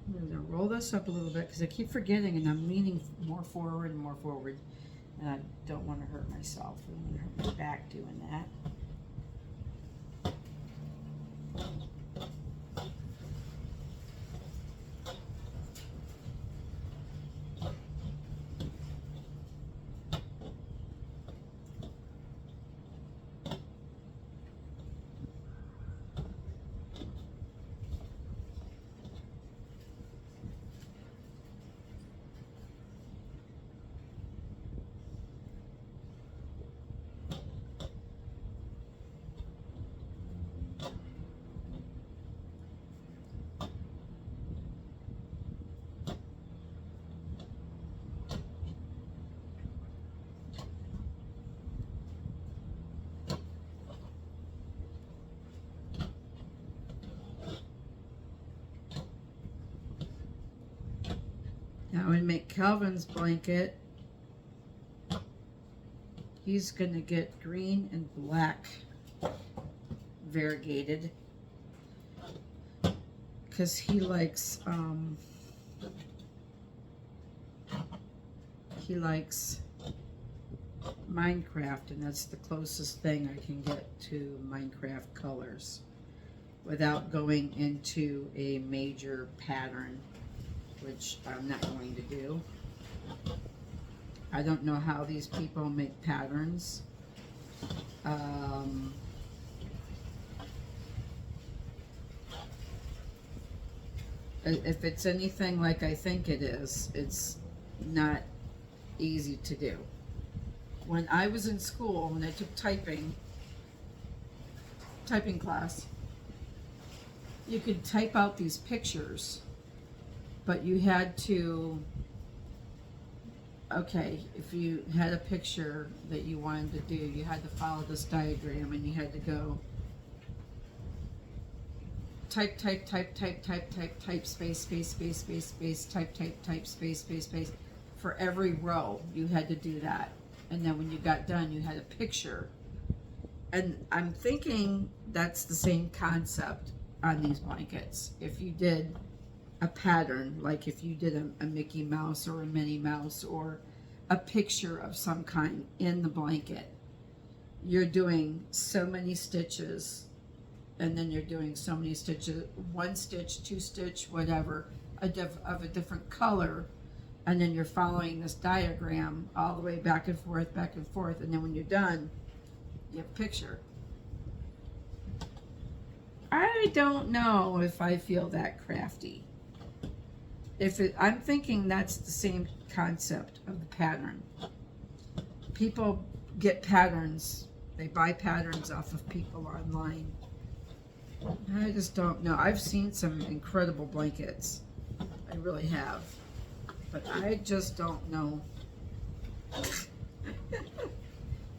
[SPEAKER 1] I'm going to roll this up a little bit because I keep forgetting and I'm leaning more forward and more forward. And I don't want to hurt myself. I don't want to hurt my back doing that. Now I'm going to make Calvin's blanket. He's going to get green and black variegated because he likes Minecraft, and that's the closest thing I can get to Minecraft colors without going into a major pattern, which I'm not going to do. I don't know how these people make patterns. If it's anything like I think it is, it's not easy to do. When I was in school, when I took typing class, you could type out these pictures, but you had to, okay, if you had a picture that you wanted to do, you had to follow this diagram and you had to go type, space, type, space. For every row, you had to do that. And then when you got done, you had a picture. And I'm thinking that's the same concept on these blankets. If you did a pattern, like if you did a Mickey Mouse or a Minnie Mouse or a picture of some kind in the blanket, you're doing so many stitches, and then you're doing so many stitches, 1 stitch, 2 stitch, whatever, of a different color, and then you're following this diagram all the way back and forth, and then when you're done, you have a picture. I don't know if I feel that crafty. I'm thinking that's the same concept of the pattern. People get patterns, they buy patterns off of people online. I just don't know. I've seen some incredible blankets. I really have. But I just don't know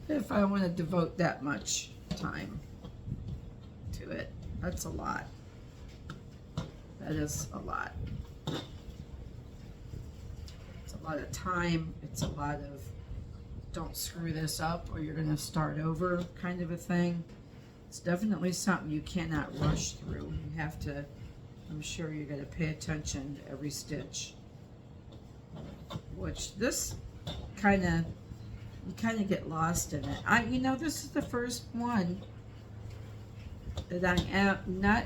[SPEAKER 1] if I want to devote that much time to it. That's a lot. That is a lot. It's a lot of time. It's a lot of don't screw this up or you're going to start over kind of a thing. It's definitely something you cannot rush through. You have to, I'm sure you're going to pay attention to every stitch. Which this you kind of get lost in it. This is the first one that I am not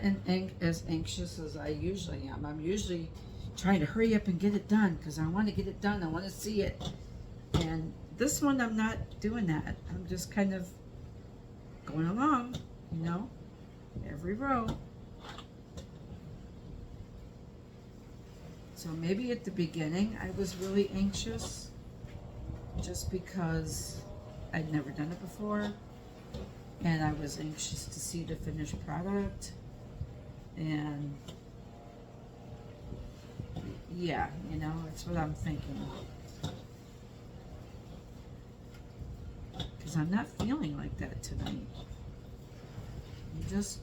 [SPEAKER 1] as anxious as I usually am. I'm usually trying to hurry up and get it done because I want to get it done. I want to see it. And this one, I'm not doing that. I'm just kind of going along, every row. So maybe at the beginning I was really anxious just because I'd never done it before. and I was anxious to see the finished product. And yeah, you know, that's what I'm thinking. Because I'm not feeling like that tonight. I'm just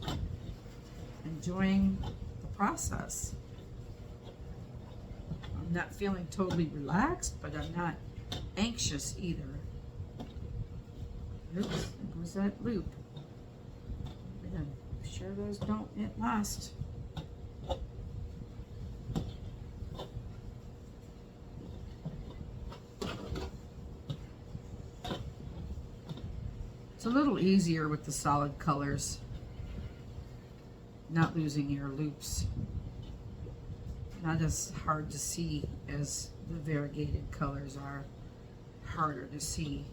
[SPEAKER 1] enjoying the process. I'm not feeling totally relaxed, but I'm not anxious either. Oops, there goes that loop. I'm sure those don't get lost. It's a little easier with the solid colors, not losing your loops. Not as hard to see as the variegated colors are, harder to see.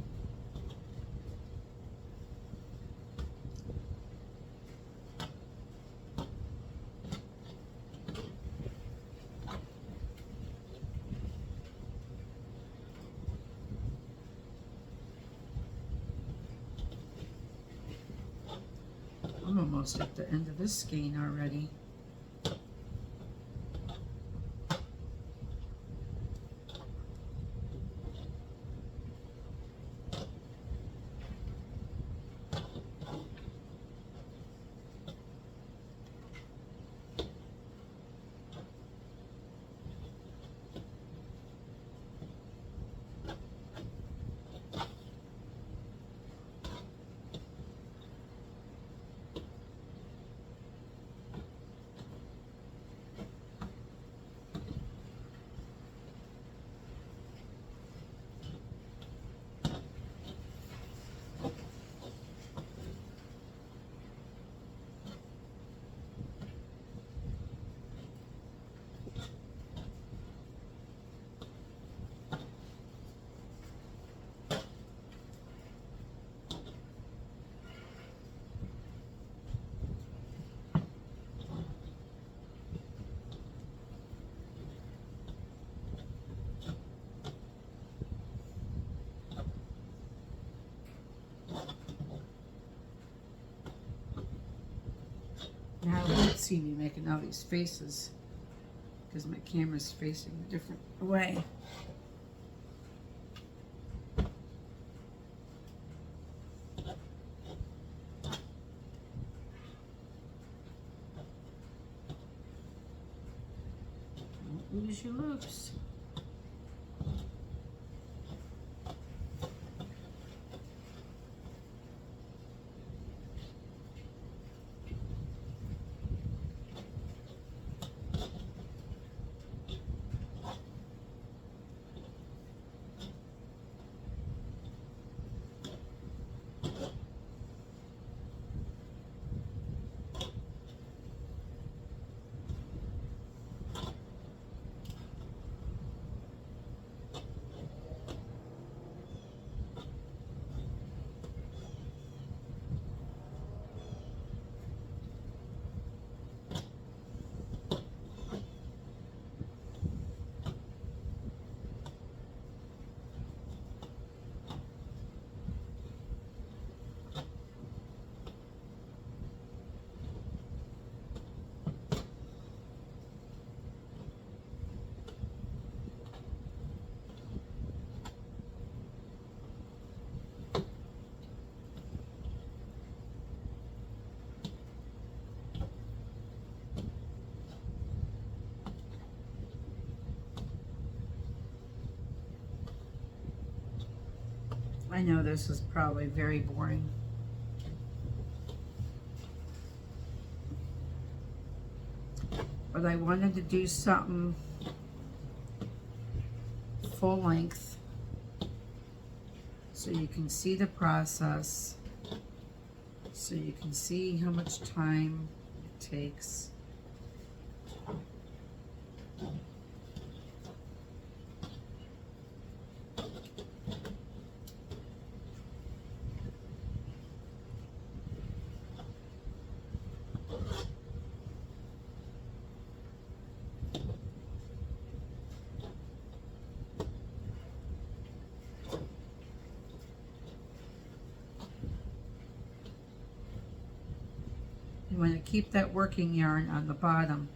[SPEAKER 1] I'm almost at the end of this skein already. Now you won't see me making all these faces because my camera's facing a different way. Don't lose your loops. I know this is probably very boring. But I wanted to do something full length so you can see the process, so you can see how much time it takes. You want to keep that working yarn on the bottom.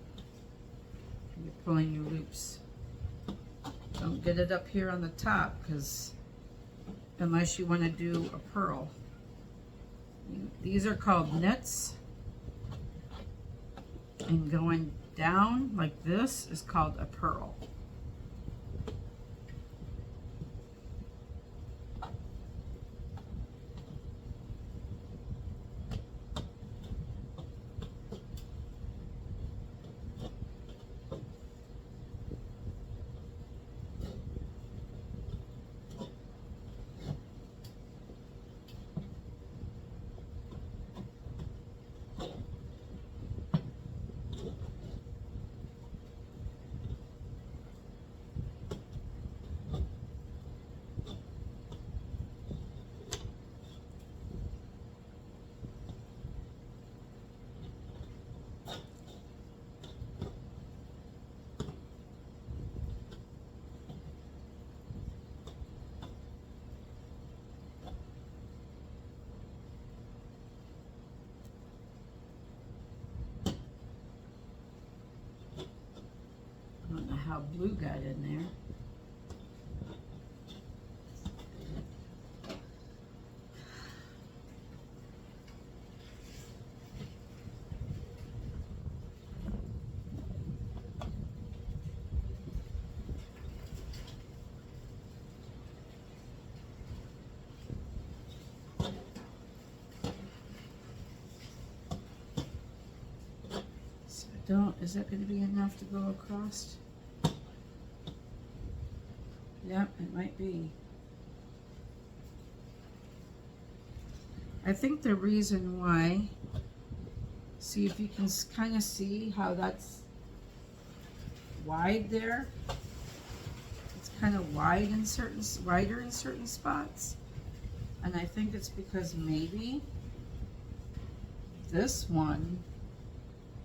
[SPEAKER 1] You're pulling your loops. Don't get it up here on the top, because unless you want to do a purl. These are called knits, and going down like this is called a purl. I don't know how blue got in there. Is that going to be enough to go across? Yep, it might be. I think the reason why, see if you can kind of see how that's wide there. It's kind of wide in certain, wider in certain spots. And I think it's because maybe this one,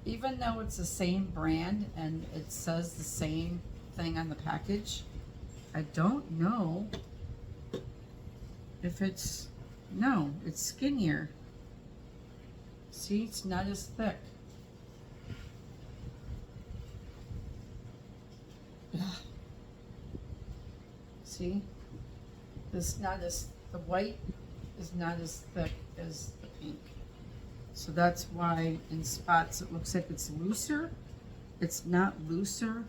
[SPEAKER 1] even though it's the same brand and it says the same thing on the package, I don't know if it's, no, it's skinnier. See, it's not as thick. See, this not as, the white is not as thick as the pink. So that's why in spots it looks like it's looser. It's not looser.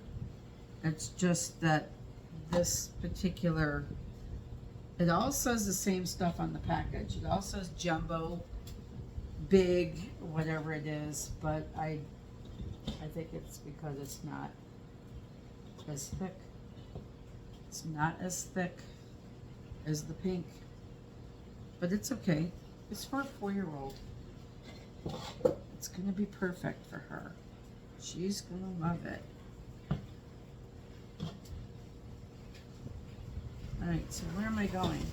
[SPEAKER 1] It's just that this particular, it all says the same stuff on the package. It all says jumbo, big, whatever it is, but I think it's because it's not as thick. It's not as thick as the pink, but it's okay. It's for a 4-year-old. It's gonna be perfect for her. She's gonna love it. Alright, so where am I going?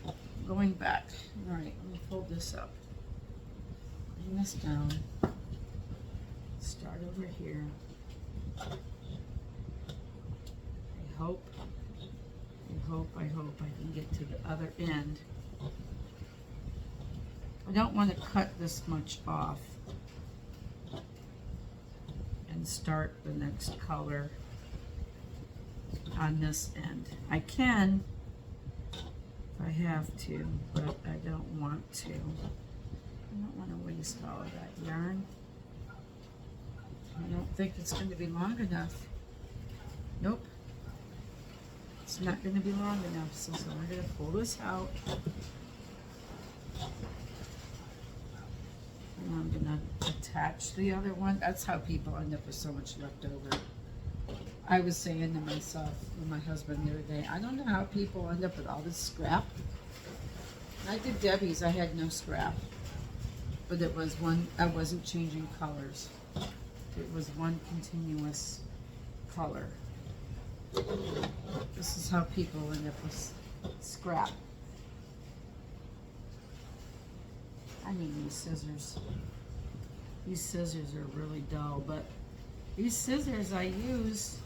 [SPEAKER 1] I'm going back. Alright, let me fold this up. Bring this down. Start over here. I hope I can get to the other end. I don't want to cut this much off and start the next color on this end. I can if I have to, but I don't want to. I don't want to waste all of that yarn. I don't think it's going to be long enough. Nope. It's not going to be long enough, so we're going to pull this out. And I'm going to attach the other one. That's how people end up with so much left over. I was saying to myself and my husband the other day, I don't know how people end up with all this scrap. When I did Debbie's, I had no scrap. But it was one, I wasn't changing colors. It was one continuous color. This is how people end up with scrap. I need these scissors. These scissors are really dull, but these scissors I use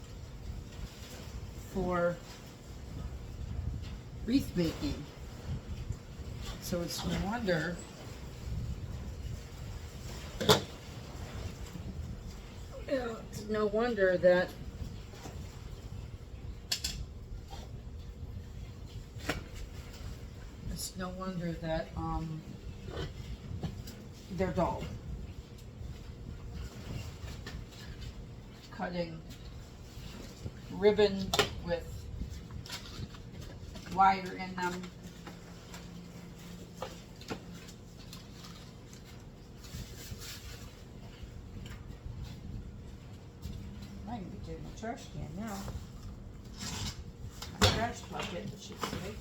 [SPEAKER 1] for wreath making. So it's no wonder no wonder that it's no wonder that they're dull. Cutting ribbon with wire in them. I can be doing the trash can now. My trash bucket, I should say.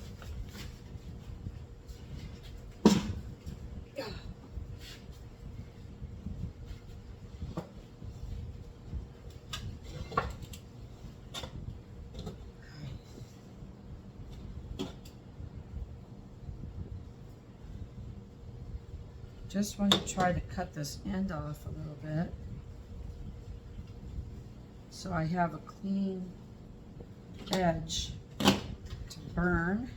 [SPEAKER 1] Just want to try to cut this end off a little bit so I have a clean edge to burn,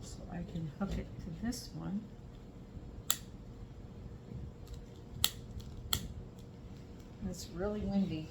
[SPEAKER 1] so I can hook it to this one. It's really windy.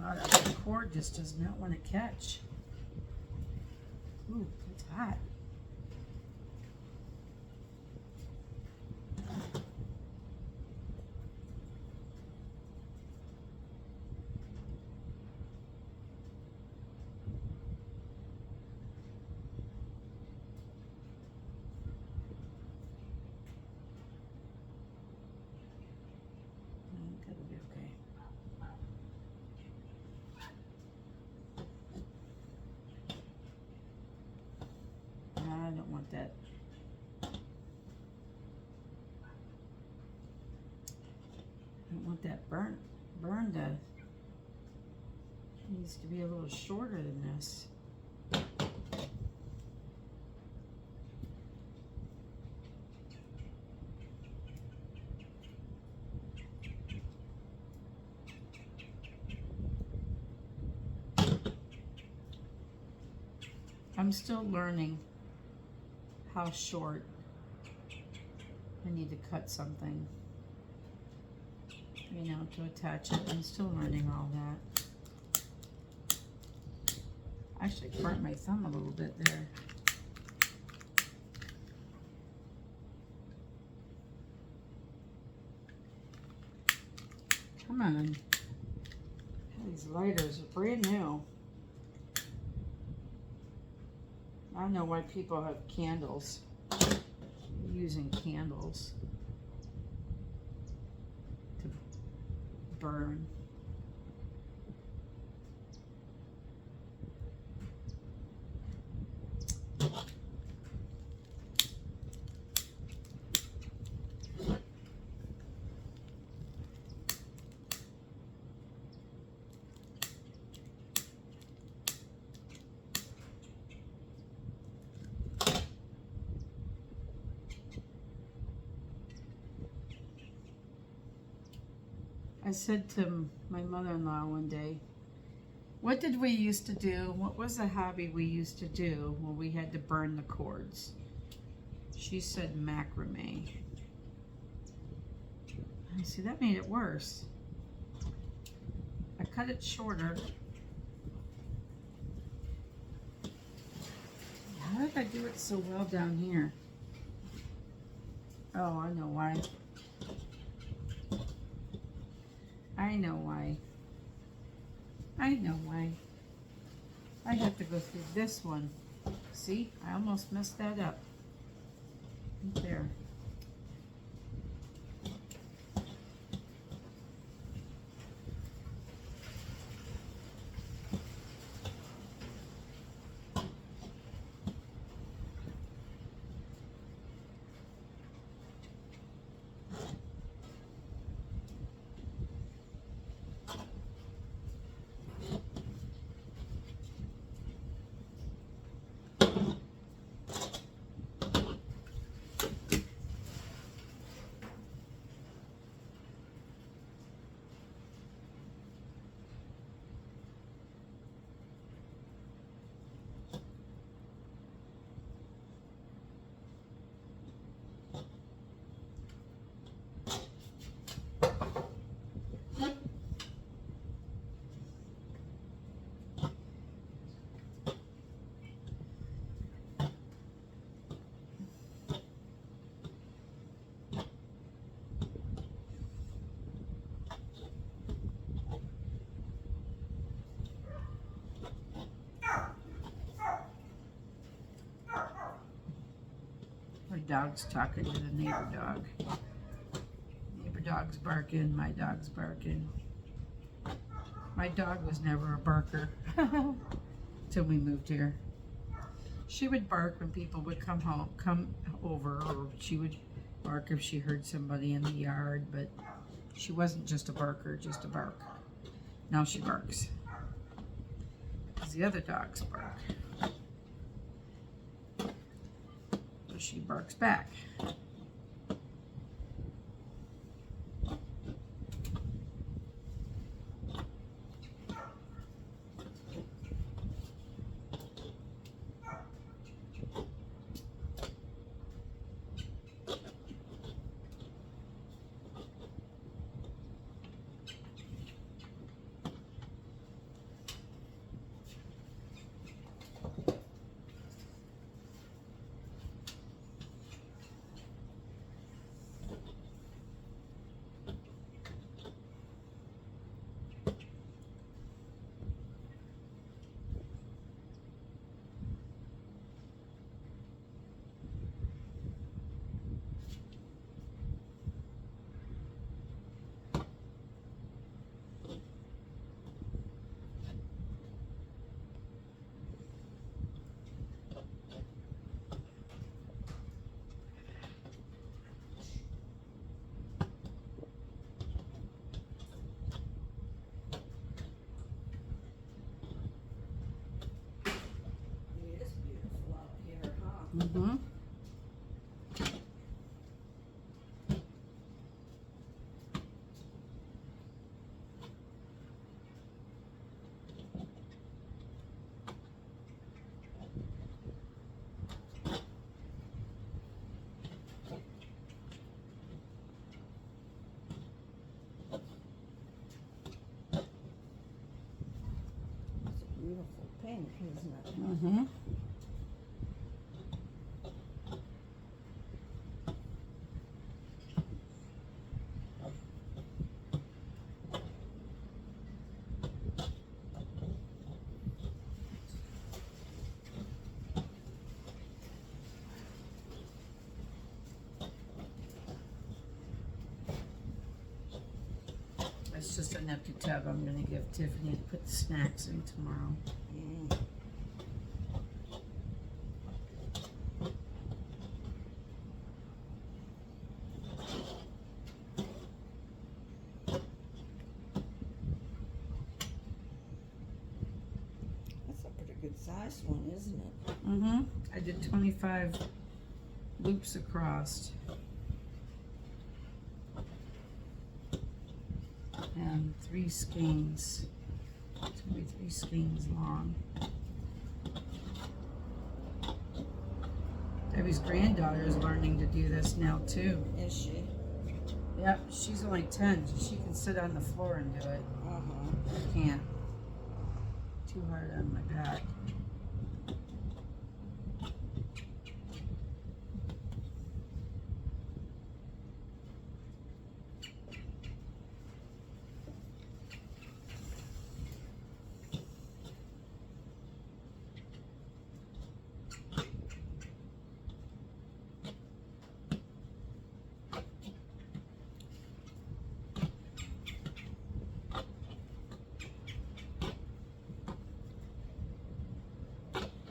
[SPEAKER 1] Wow, that cord just does not want to catch. Ooh, it's hot. That'll be okay. I don't want that. I don't want that burned. It needs to be a little shorter than this. I'm still learning how short I need to cut something, you know, to attach it. I'm still learning all that. I actually burnt my thumb a little bit there. Come on. These lighters are brand new. I don't know why people have candles, using candles to burn. I said to my mother-in-law one day, what did we used to do? What was a hobby we used to do when we had to burn the cords? She said macrame. See, that made it worse. I cut it shorter. How did I do it so well down here? Oh, I know why. I know why. I know why. I have to go through this one. See, I almost messed that up. Right there. dog's talking to the neighbor dog. Neighbor dog's barking, my dog's barking. My dog was never a barker till we moved here. She would bark when people would come over, or she would bark if she heard somebody in the yard, but she wasn't just a barker, just a bark. Now she barks. Because the other dogs bark. So she barks back. Mm-hmm.
[SPEAKER 2] It's a beautiful pink, isn't it?
[SPEAKER 1] Mm-hmm. It's just an empty tub I'm going to give Tiffany to put the snacks in tomorrow.
[SPEAKER 2] Mm. That's a pretty good sized one, isn't it?
[SPEAKER 1] Mm-hmm. I did 25 loops across. And 3 skeins. It's going to be 3 skeins long. Debbie's granddaughter is learning to do this now too.
[SPEAKER 2] Is she?
[SPEAKER 1] Yep, she's only 10, so she can sit on the floor and do it.
[SPEAKER 2] Uh-huh.
[SPEAKER 1] I can't. Too hard on my back.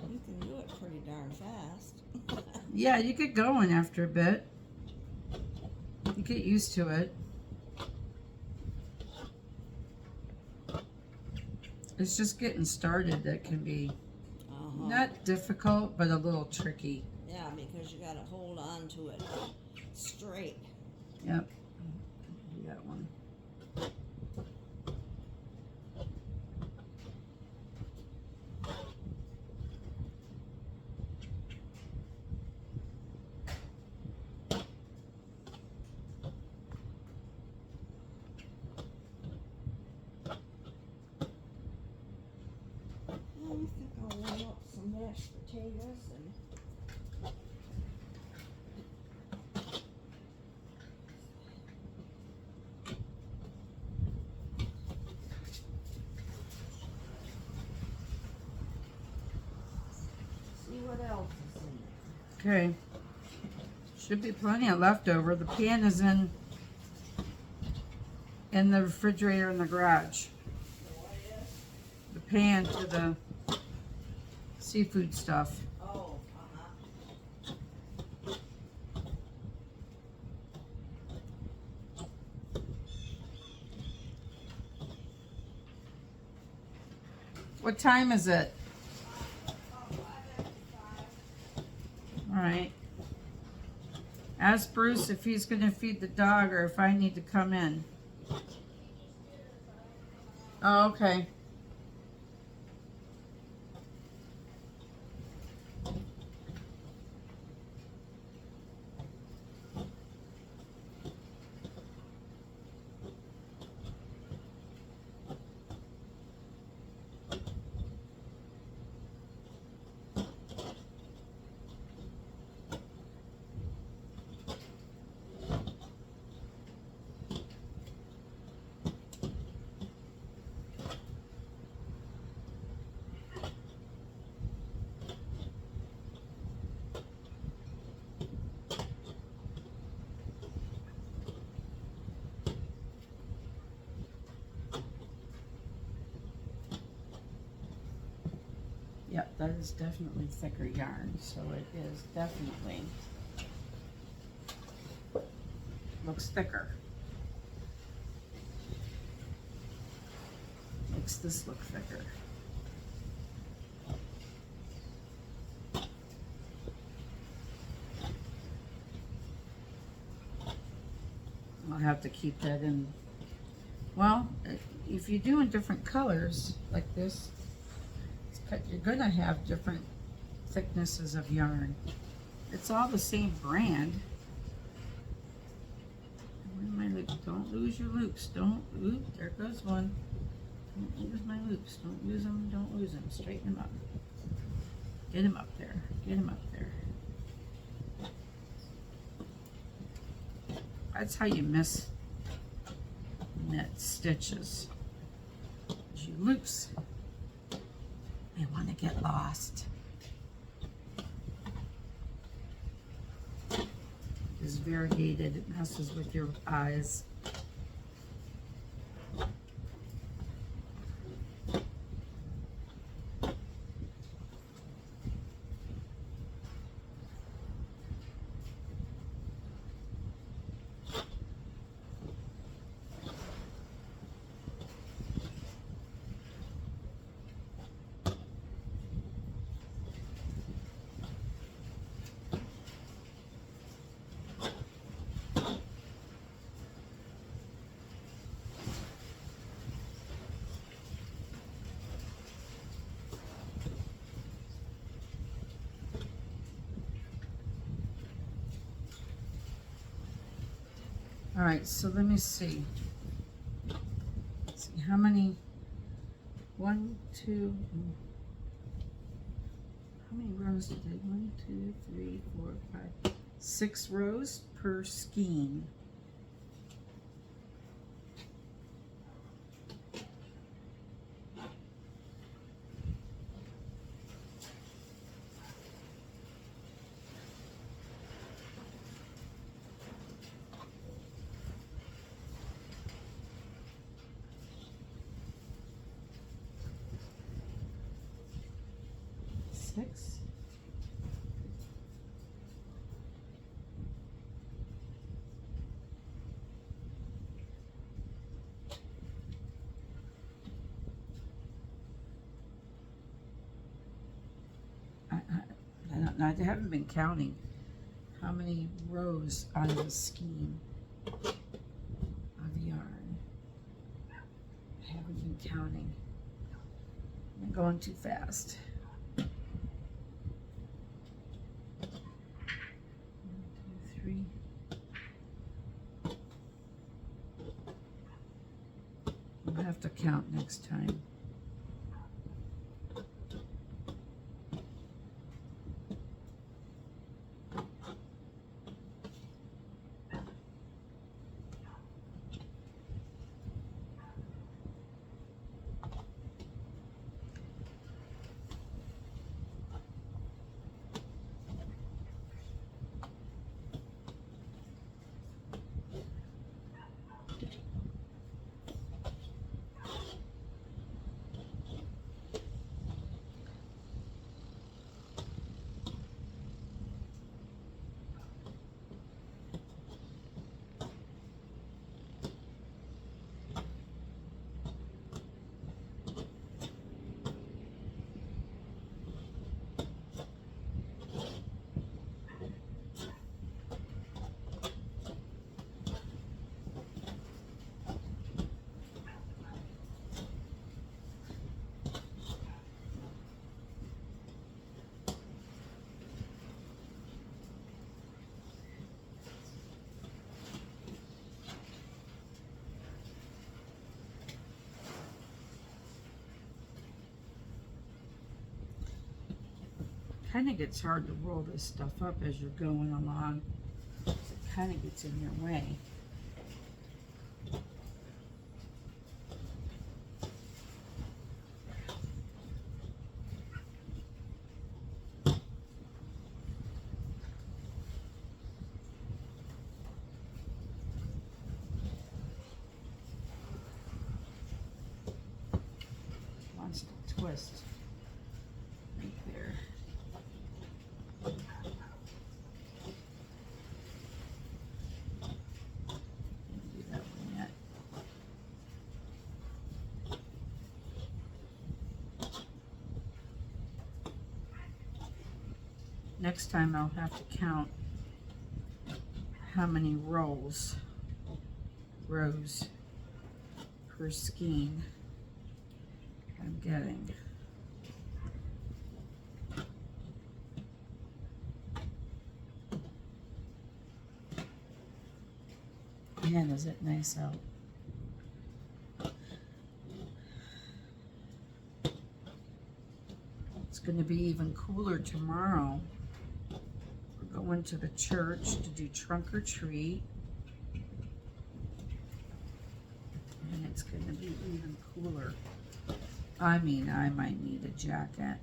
[SPEAKER 2] You can do it pretty darn fast.
[SPEAKER 1] Yeah, you get going after a bit. You get used to it. It's just getting started that can be
[SPEAKER 2] Uh-huh.
[SPEAKER 1] not difficult, but a little tricky.
[SPEAKER 2] Yeah, because you got to hold on to it straight.
[SPEAKER 1] Yep. You got one.
[SPEAKER 2] I think I'll warm up some mashed potatoes and see what else is in there.
[SPEAKER 1] Okay. Should be plenty of leftover. The pan is in the refrigerator in the garage. The pan to the seafood stuff.
[SPEAKER 2] Oh,
[SPEAKER 1] What time is it? All right. Ask Bruce if he's going to feed the dog or if I need to come in. Oh, okay. Yep, that is definitely thicker yarn, so it is definitely looks thicker. Makes this look thicker. I'll have to keep that in. Well, if you're doing different colors like this, you're gonna have different thicknesses of yarn. It's all the same brand. Where are my loops? Don't lose your loops. Don't, oop, there goes one. Don't lose my loops. Don't lose them, don't lose them. Straighten them up. Get him up there. Get him up there. That's how you miss knit stitches. You loose. They want to get lost. It's variegated. It messes with your eyes. All right, so let me see. Let's see how many. One, two. How many rows did I? 1, 2, 3, 4, 5, 6 rows per skein. Six. I haven't been counting how many rows on the skein of yarn. I haven't been counting. I'm going too fast. 1, 2, 3. I'll have to count next time. kind of gets hard to roll this stuff up as you're going along. It kind of gets in your way. Wants to twist right there. Can't do that one yet. Next time I'll have to count how many rows per skein I'm getting. Man, is it nice out. It's going to be even cooler tomorrow. We're going to the church to do trunk or treat. And it's going to be even cooler. I mean, I might need a jacket.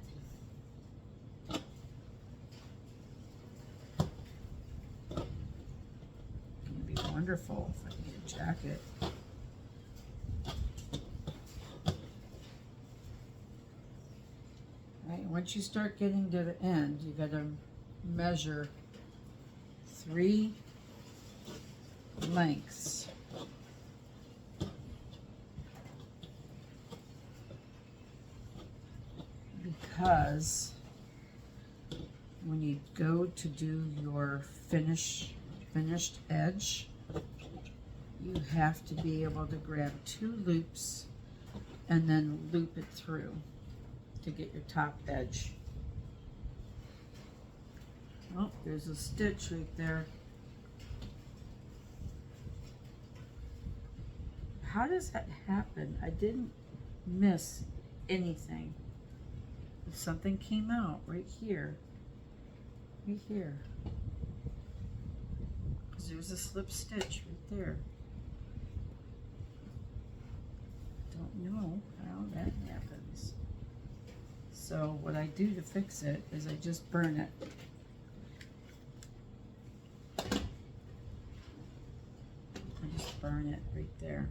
[SPEAKER 1] It'd be wonderful if I could get a jacket. Right, once you start getting to the end, you got to measure 3 lengths. Because when you go to do your finished edge, you have to be able to grab 2 loops and then loop it through to get your top edge. Oh, there's a stitch right there. How does that happen? I didn't miss anything. Something came out right here. Right here. Because there's a slip stitch right there. Don't know how that happens. So what I do to fix it is I just burn it. I just burn it right there.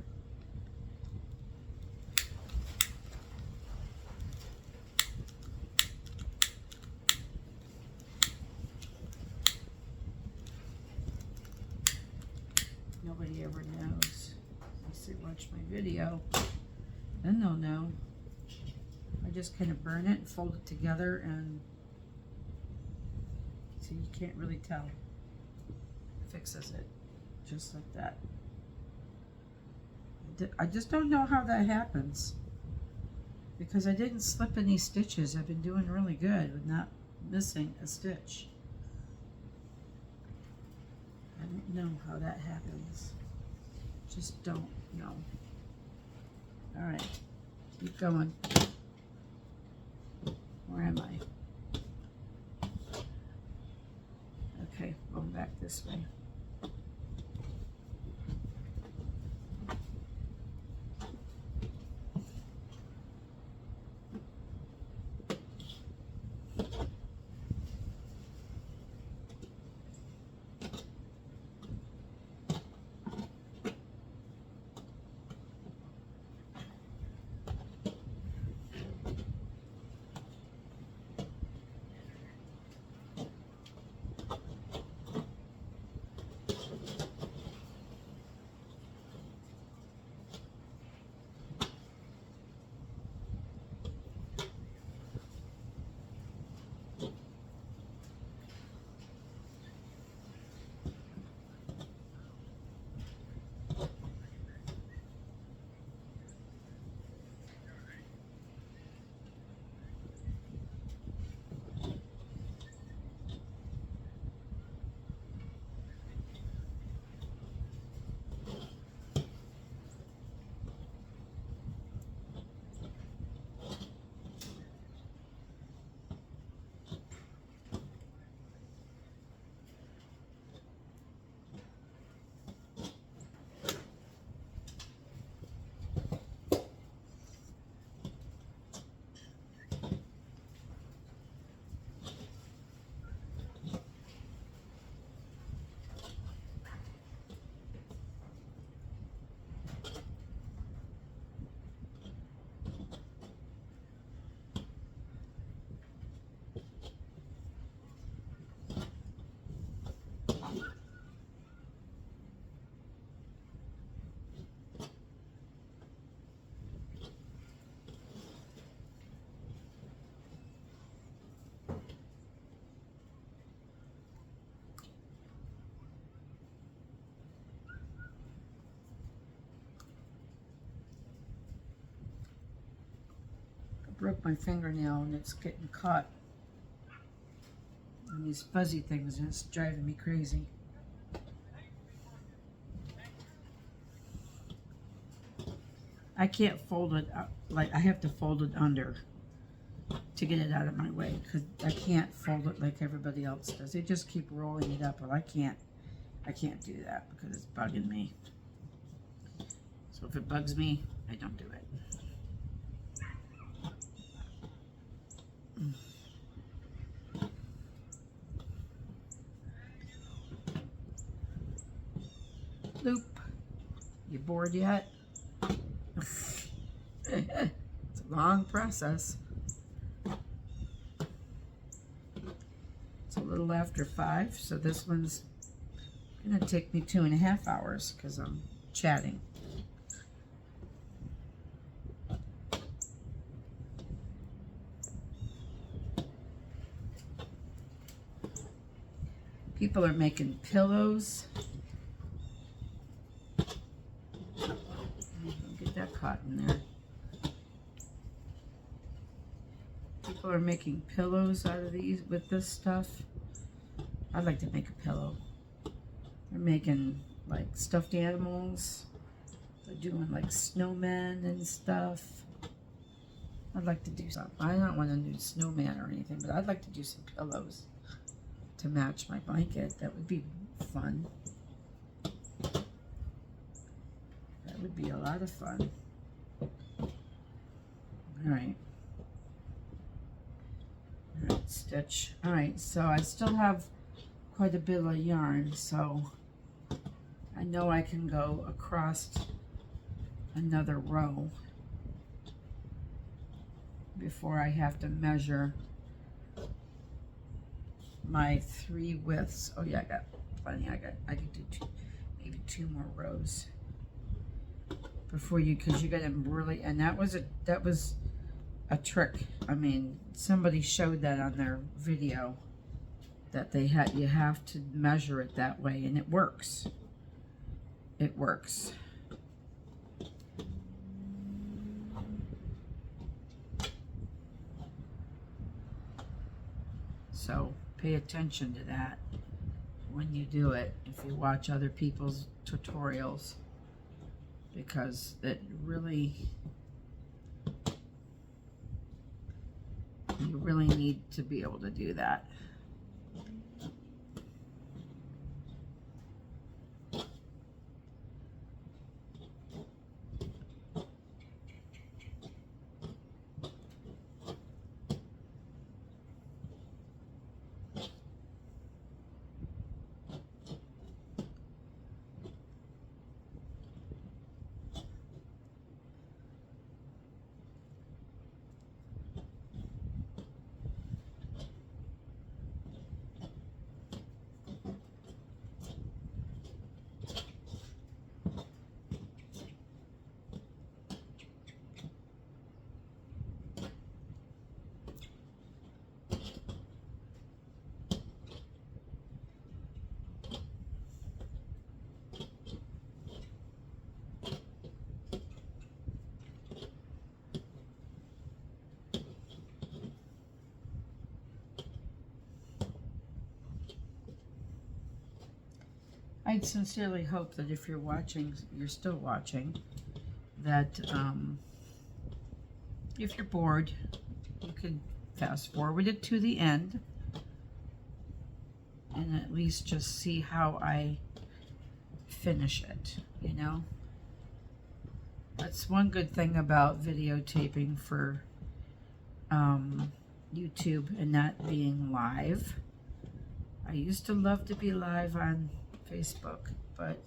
[SPEAKER 1] Nobody ever knows. Unless they watch my video, then they'll know. I just kind of burn it and fold it together, and so you can't really tell. It fixes it just like that. I just don't know how that happens, because I didn't slip any stitches. I've been doing really good with not missing a stitch. I don't know how that happens. Just don't know. All right, keep going. Where am I? Okay, going back this way. broke my fingernail and it's getting caught on these fuzzy things and it's driving me crazy. I can't fold it up, like I have to fold it under to get it out of my way because I can't fold it like everybody else does. They just keep rolling it up, but I can't do that because it's bugging me. So if it bugs me, I don't do it. Loop. You bored yet? It's a long process. It's a little after 5, so this one's gonna take me 2.5 hours because I'm chatting. People are making pillows. Don't get that caught in there. People are making pillows out of these with this stuff. I'd like to make a pillow. They're making like stuffed animals. They're doing like snowmen and stuff. I'd like to do something. I don't want to do snowman or anything, but I'd like to do some pillows to match my blanket. That would be fun. That would be a lot of fun. Alright. Alright, stitch. Alright, so I still have quite a bit of yarn, so I know I can go across another row before I have to measure my 3 widths. Oh yeah, I got plenty. I could do maybe 2 more rows before you, because you got to really, and that was a trick. I mean, somebody showed that on their video that you have to measure it that way, and it works. It works. So pay attention to that when you do it, if you watch other people's tutorials, because it really, you really need to be able to do that. I sincerely hope that if you're watching, you're still watching, that if you're bored, you can fast forward it to the end and at least just see how I finish it, you know? That's one good thing about videotaping for YouTube and not being live. I used to love to be live on Facebook, but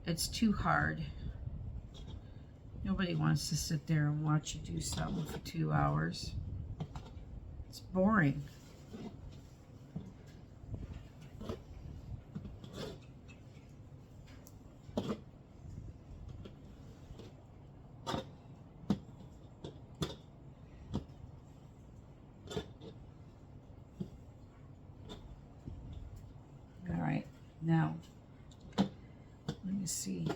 [SPEAKER 1] it's too hard. Nobody wants to sit there and watch you do something for 2 hours. It's boring. All right, now let me see.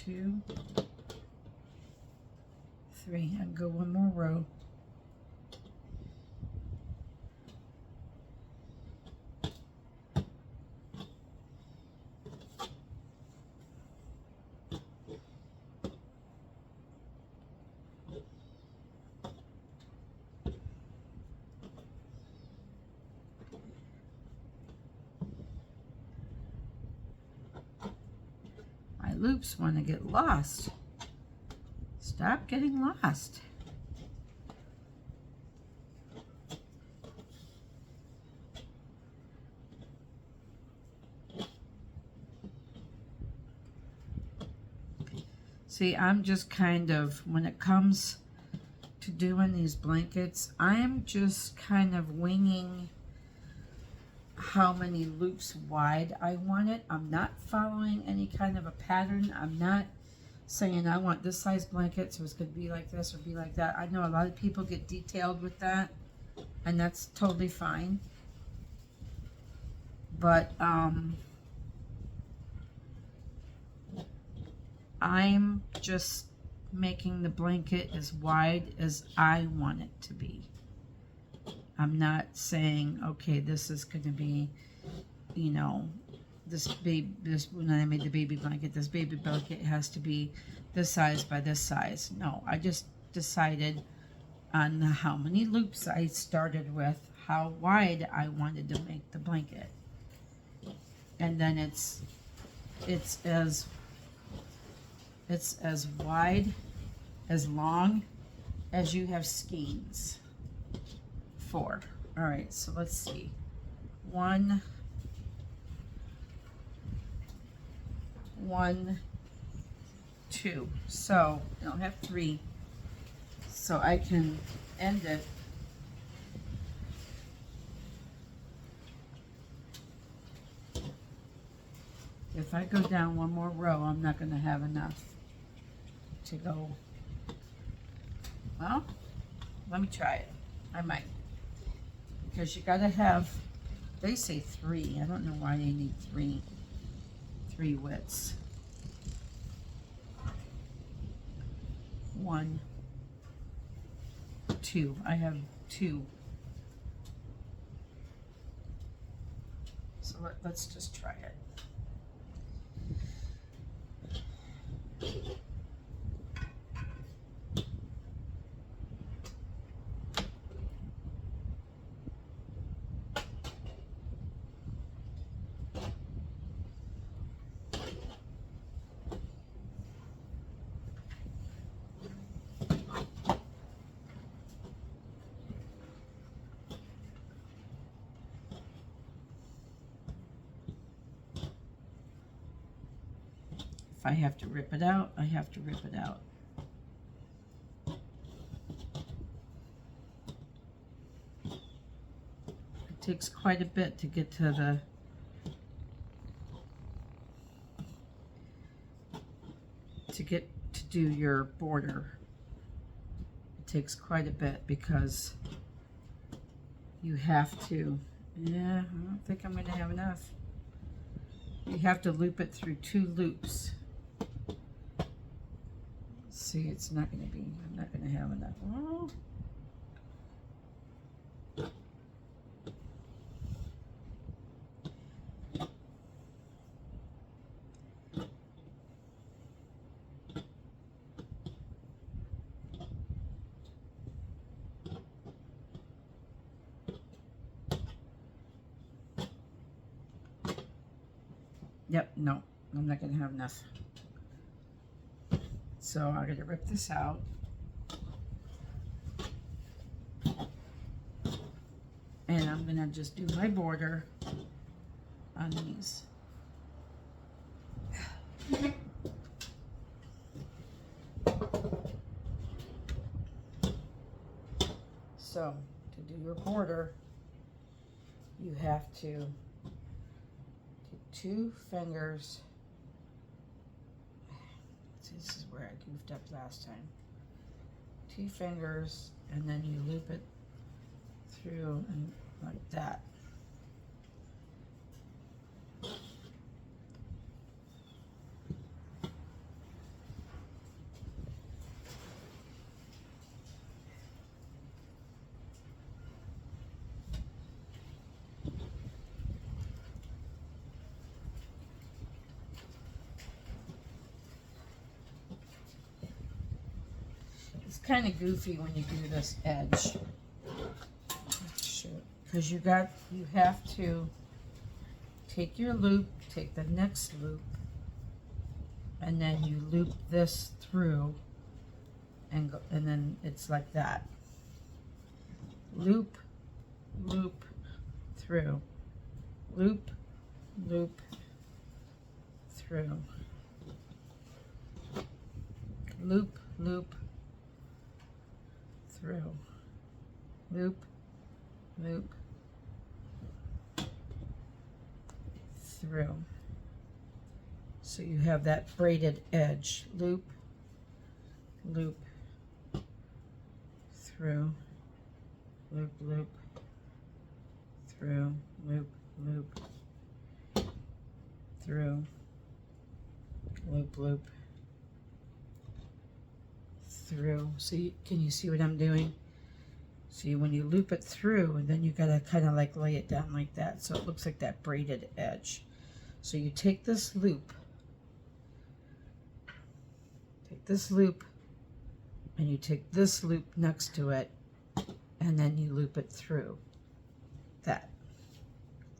[SPEAKER 1] 2, 3. I can go one more row. My loops want to get lost. Stop getting lost. See, I'm just kind of, when it comes to doing these blankets, I'm just kind of winging how many loops wide I want it. I'm not following any kind of a pattern. I'm not saying I want this size blanket, so it's going to be like this or be like that. I know a lot of people get detailed with that, and that's totally fine. But I'm just making the blanket as wide as I want it to be. I'm not saying, okay, this is going to be, you know, when I made the baby blanket, this baby blanket has to be this size by this size. No, I just decided on how many loops I started with, how wide I wanted to make the blanket. And then it's as wide, as long as you have skeins for. All right, so let's see. 1, 2. So I'll have 3. So I can end it. If I go down one more row, I'm not going to have enough to go. Well, let me try it. I might. Because you got to have, they say 3. I don't know why they need 3 widths. 1, 2. I have 2. So let's just try it. If I have to rip it out, I have to rip it out. It takes quite a bit to get to do your border. It takes quite a bit because you have to, yeah, I don't think I'm going to have enough. You have to loop it through 2 loops. See, it's not going to be, I'm not going to have enough. Oh. Yep, no, I'm not going to have enough. So I'm going to rip this out. And I'm going to just do my border on these. So to do your border, you have to do 2 fingers. This is where I goofed up last time. 2 fingers, and then you loop it through and like that. kind of goofy when you do this edge. Because you have to take your loop, take the next loop, and then you loop this through, and go, and then it's like that. Loop, loop, through. Loop, loop, through. Loop, loop, through. Loop, loop, through. So you have that braided edge. Loop, loop, through. Loop, loop, through. Loop, loop, through. Loop, loop, through. So can you see what I'm doing? See, when you loop it through, and then you gotta kind of like lay it down like that, so it looks like that braided edge. So you take this loop, and you take this loop next to it, and then you loop it through. That.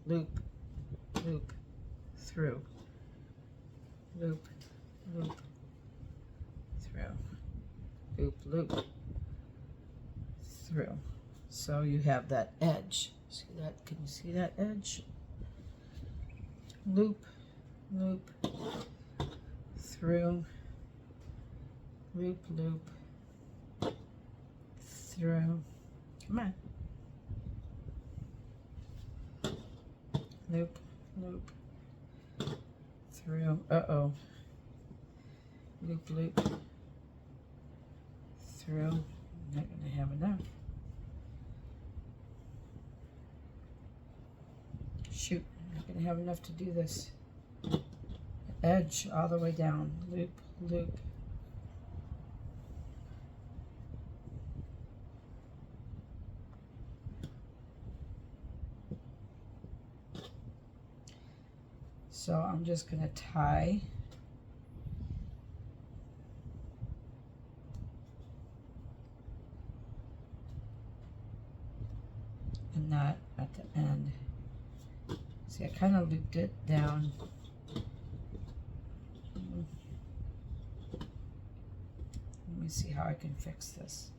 [SPEAKER 1] Loop, loop, through. Loop, loop, through. Loop, loop, through. So you have that edge. See that? Can you see that edge? Loop, loop, through. Loop, loop, through. Come on. Loop, loop, through. Uh-oh. Loop, loop, through. I'm not going to have enough. Shoot, I'm not going to have enough to do this. Edge all the way down. Loop, loop. So I'm just going to tie a knot at the end. See, I kind of looped it down. Let me see how I can fix this.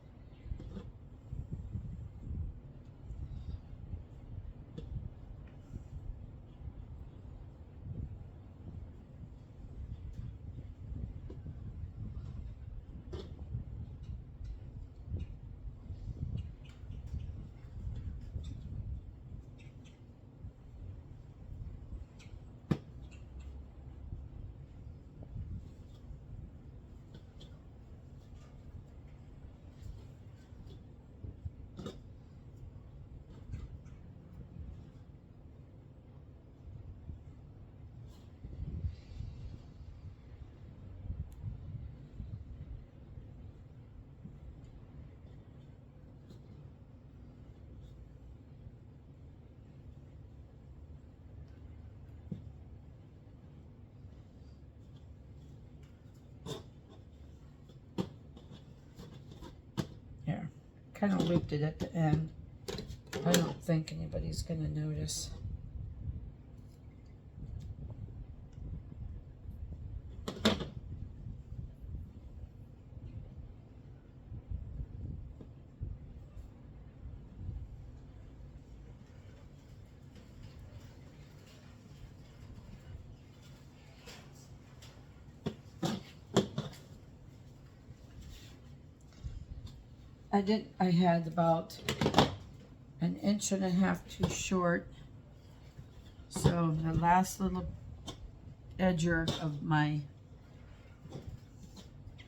[SPEAKER 1] Kind of looped it at the end. I don't think anybody's going to notice. I had about 1.5 inches too short. So the last little edger of my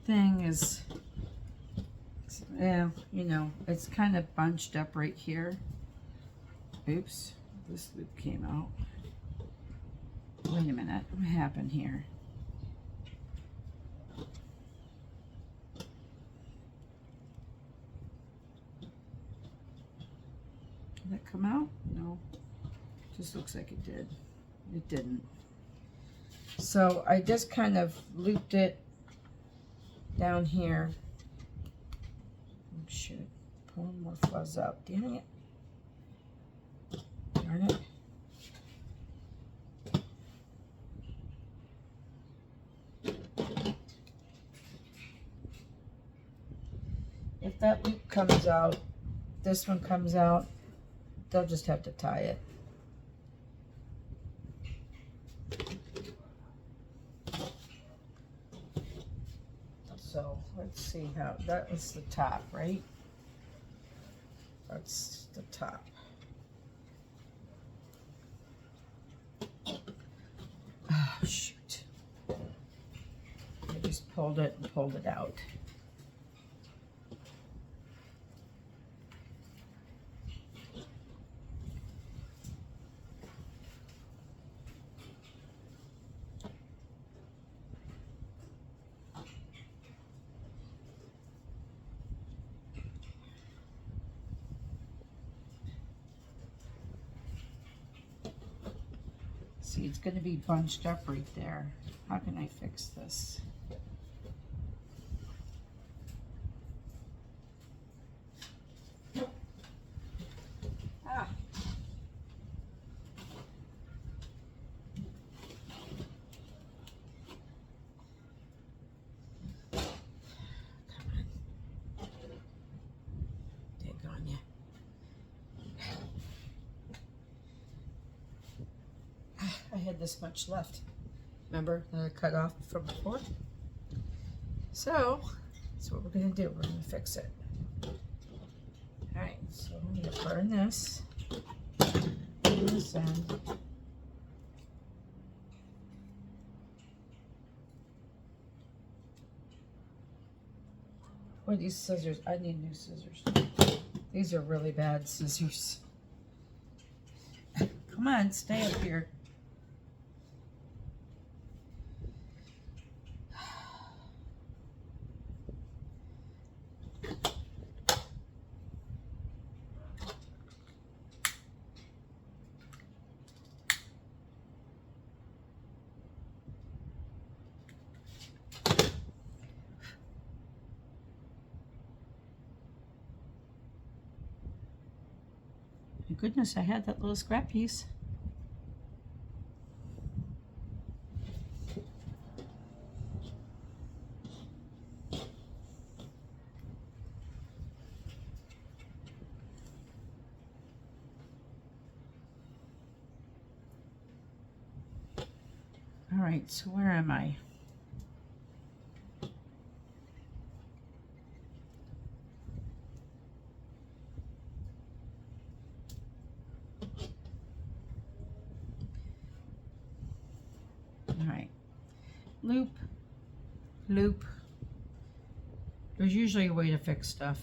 [SPEAKER 1] thing is, you know, it's kind of bunched up right here. Oops, this loop came out. Wait a minute, what happened here? Did that come out? No, just looks like it did. It didn't. So I just kind of looped it down here shoot. Pulling more fuzz out. Damn it. Darn it. If that loop comes out, this one comes out, they'll just have to tie it. So let's see how, that was the top, right? That's the top. Oh, shoot. I just pulled it and pulled it out. See, it's going to be bunched up right there. How can I fix this? Ah. Come on. Daggone ya. I had this much left. Remember that I cut off from before? So, that's what we're going to do. We're going to fix it. Alright, so I'm going to burn this. On this end. Boy, these scissors, I need new scissors. These are really bad scissors. Come on, stay up here. My goodness, I had that little scrap piece. All right, so where am I? All right, loop, loop. There's usually a way to fix stuff.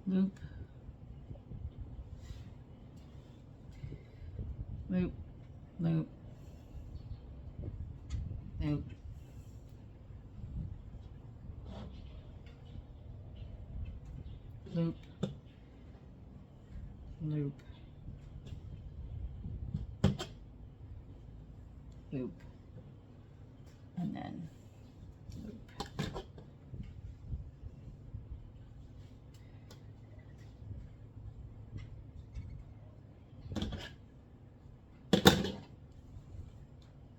[SPEAKER 1] Loop, loop, loop, loop. Loop, loop, loop, and then loop.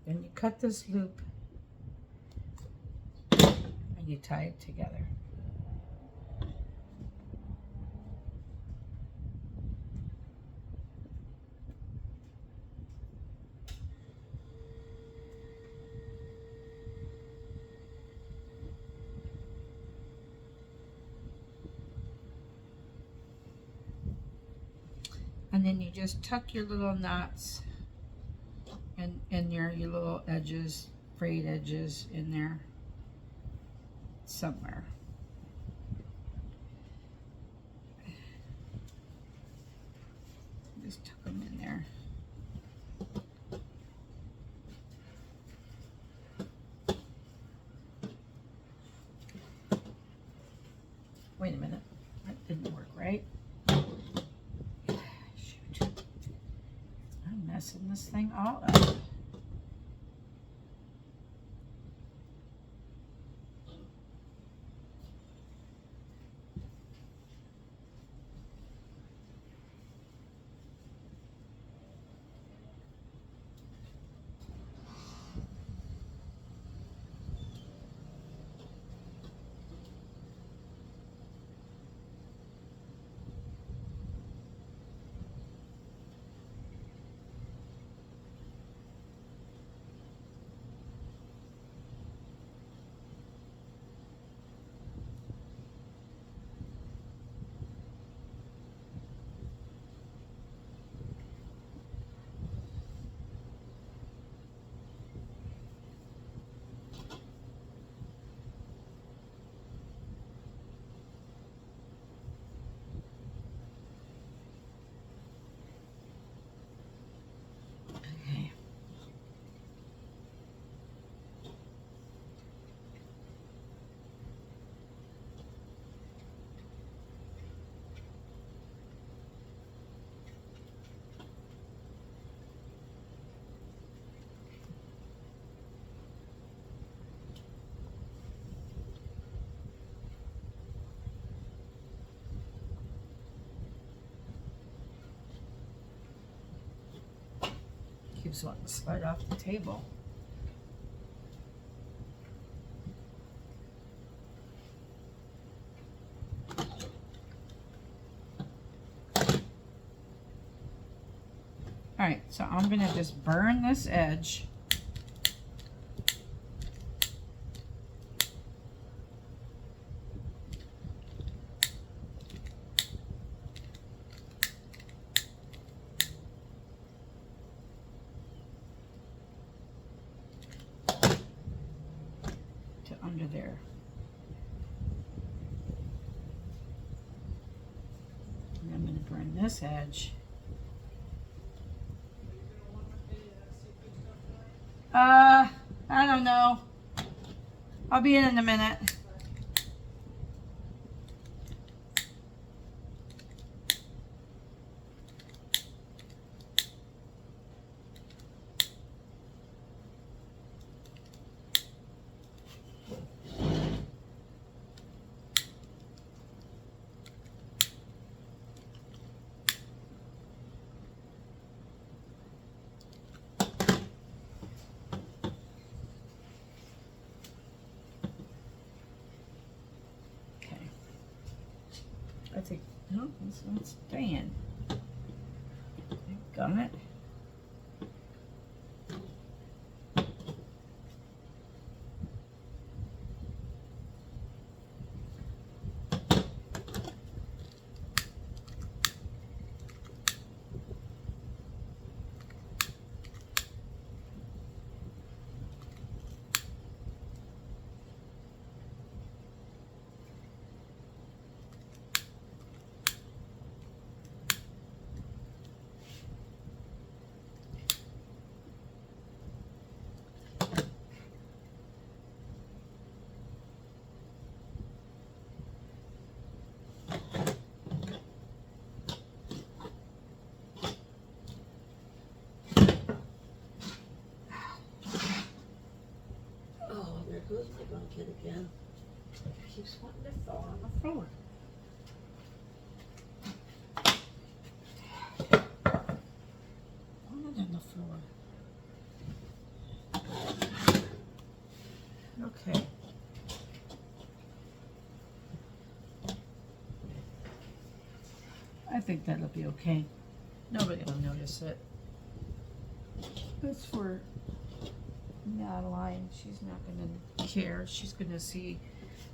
[SPEAKER 1] Then you cut this loop and you tie it together. And then you just tuck your little knots and your little edges, frayed edges in there somewhere. Just tuck them in there. Wait a minute, that didn't work, right? Shoot. I'm messing this thing all up. keeps wanting to slide off the table. All right, so I'm gonna just burn this edge. To under there. And I'm gonna burn this edge. I don't know. I'll be in a minute. I think, no, it's not staying. Got it.
[SPEAKER 2] Goes my blanket again. Keeps wanting to fall on the floor.
[SPEAKER 1] On the floor. Okay. I think that'll be okay. Nobody will notice it. It's for Madeline. She's not gonna care. She's gonna see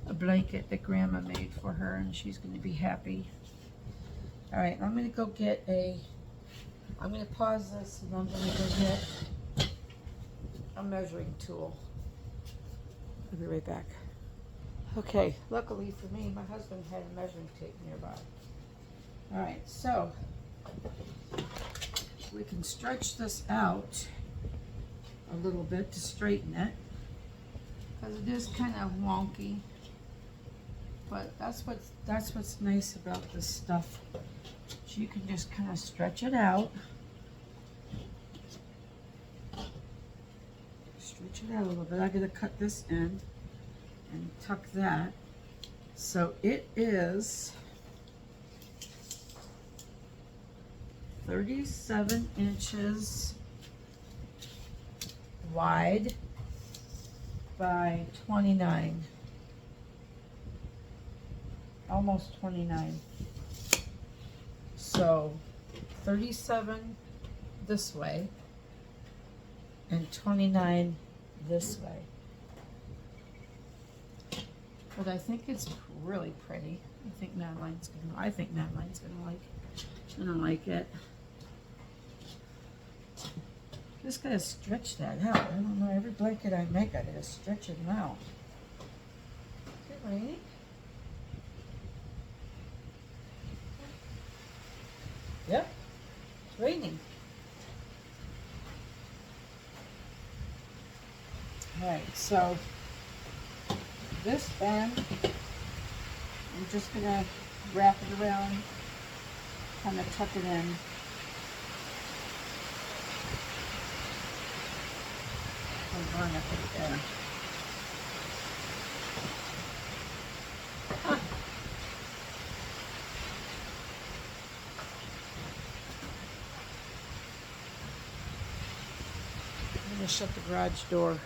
[SPEAKER 1] a blanket that Grandma made for her, and she's gonna be happy. All right, I'm gonna go get I'm gonna pause this, and I'm gonna go get a measuring tool. I'll be right back. Okay, luckily for me, my husband had a measuring tape nearby. All right, so we can stretch this out a little bit to straighten it, because it is kind of wonky, but that's what's nice about this stuff. So you can just kind of stretch it out, a little bit. I gotta cut this end and tuck that. So it is 37 inches wide by 29, almost 29. So 37 this way and 29 this way. But I think it's really pretty. I think Madeline's gonna like it. Just gotta stretch that out. I don't know, every blanket I make, I gotta stretch it out. Is it raining? Yep, it's raining. All right, so this end, I'm just gonna wrap it around, kind of tuck it in. Burn it right there. Huh. gonna shut the garage door.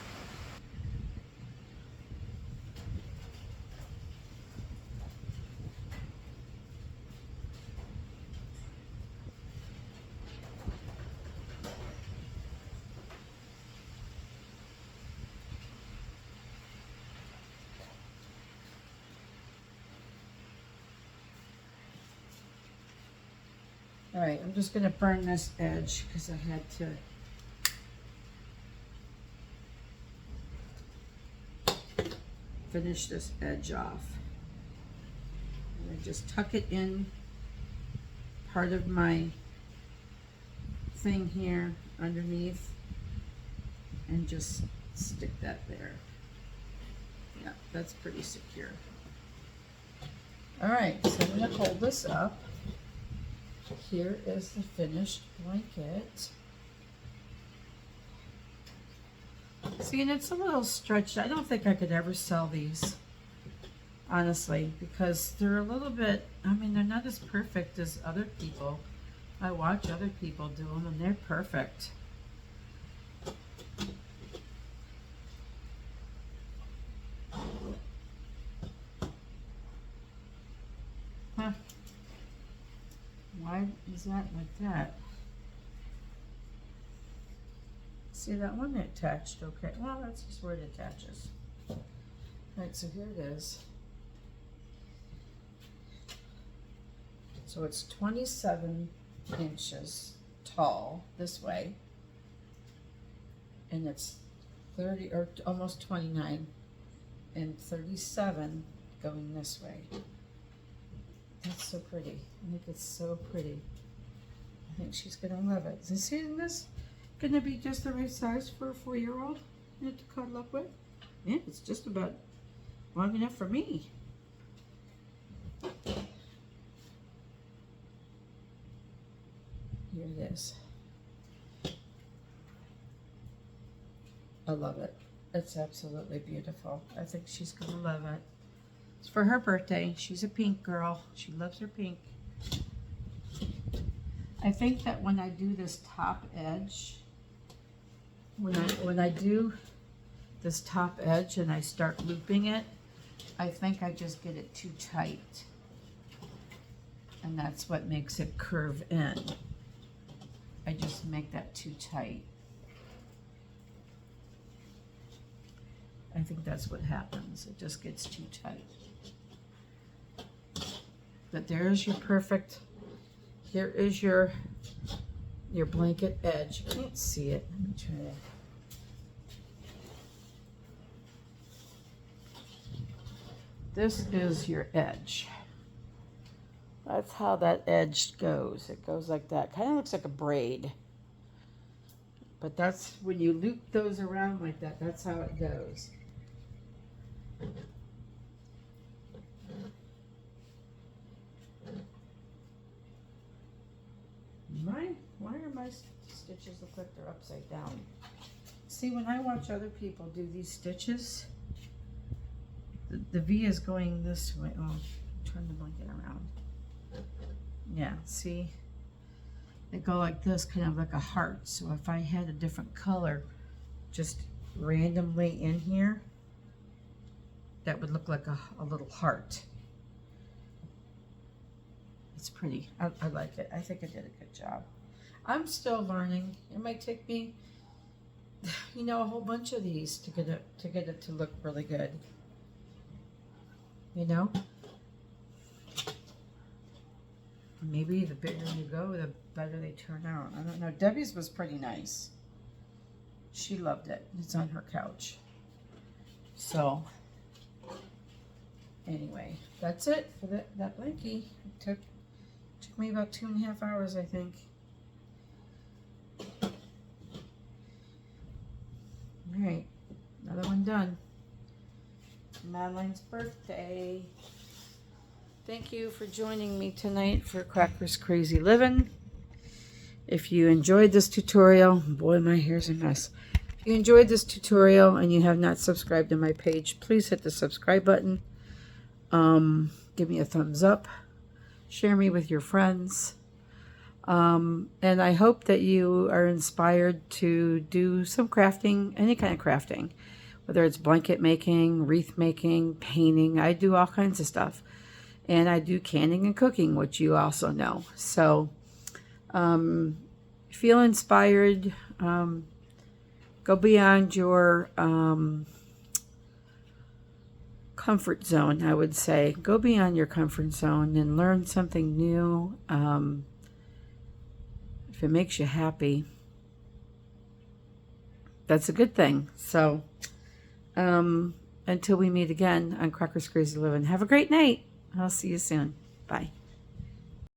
[SPEAKER 1] All right, I'm just gonna burn this edge because I had to. Finish this edge off. And I just tuck it in part of my thing here underneath and just stick that there. Yeah, that's pretty secure. All right, so I'm gonna hold this up. Here is the finished blanket. See, and it's a little stretched. I don't think I could ever sell these, honestly, because they're a little bit, I mean, they're not as perfect as other people. I watch other people do them, and they're perfect. Huh. Why is that like that? See that one attached, okay. Well, that's just where it attaches. All right, so here it is. So it's 27 inches tall this way. And it's 30 or almost 29 and 37 going this way. That's so pretty. I think it's so pretty. I think she's gonna love it. Is this gonna be just the right size for a 4-year-old to cuddle up with? Yeah, it's just about long enough for me. Here it is. I love it. It's absolutely beautiful. I think she's gonna love it. It's for her birthday. She's a pink girl. She loves her pink. I think that when I do this top edge, when I do this top edge and I start looping it, I think I just get it too tight. And that's what makes it curve in. I just make that too tight. I think that's what happens. It just gets too tight. But there's your perfect, here is your blanket edge. You can't see it. Let me try to. This is your edge. That's how that edge goes. It goes like that. Kind of looks like a braid. But that's when you loop those around like that, that's how it goes. Why are my stitches look like they're upside down? See, when I watch other people do these stitches, the V is going this way. Oh, turn the blanket around. Yeah, see? They go like this, kind of like a heart. So if I had a different color just randomly in here, that would look like a little heart. It's pretty. I like it. I think I did a good job. I'm still learning. It might take me, you know, a whole bunch of these to get it to look really good. You know? Maybe the bigger you go, the better they turn out. I don't know. Debbie's was pretty nice. She loved it. It's on her couch. So, anyway, that's it for that blankie. It took me about 2.5 hours, I think. All right, another one done. Madeline's birthday. Thank you for joining me tonight for Cracker's Crazy Living. If you enjoyed this tutorial, boy, my hair's a mess. If you enjoyed this tutorial and you have not subscribed to my page, please hit the subscribe button. Give me a thumbs up. Share me with your friends. And I hope that you are inspired to do some crafting, any kind of crafting, whether it's blanket making, wreath making, painting. I do all kinds of stuff. And I do canning and cooking, which you also know. So feel inspired. Go beyond your comfort zone, I would say. Go beyond your comfort zone and learn something new. If it makes you happy, that's a good thing. So until we meet again on Crocker's Crazy Living, have a great night. I'll see you soon. Bye.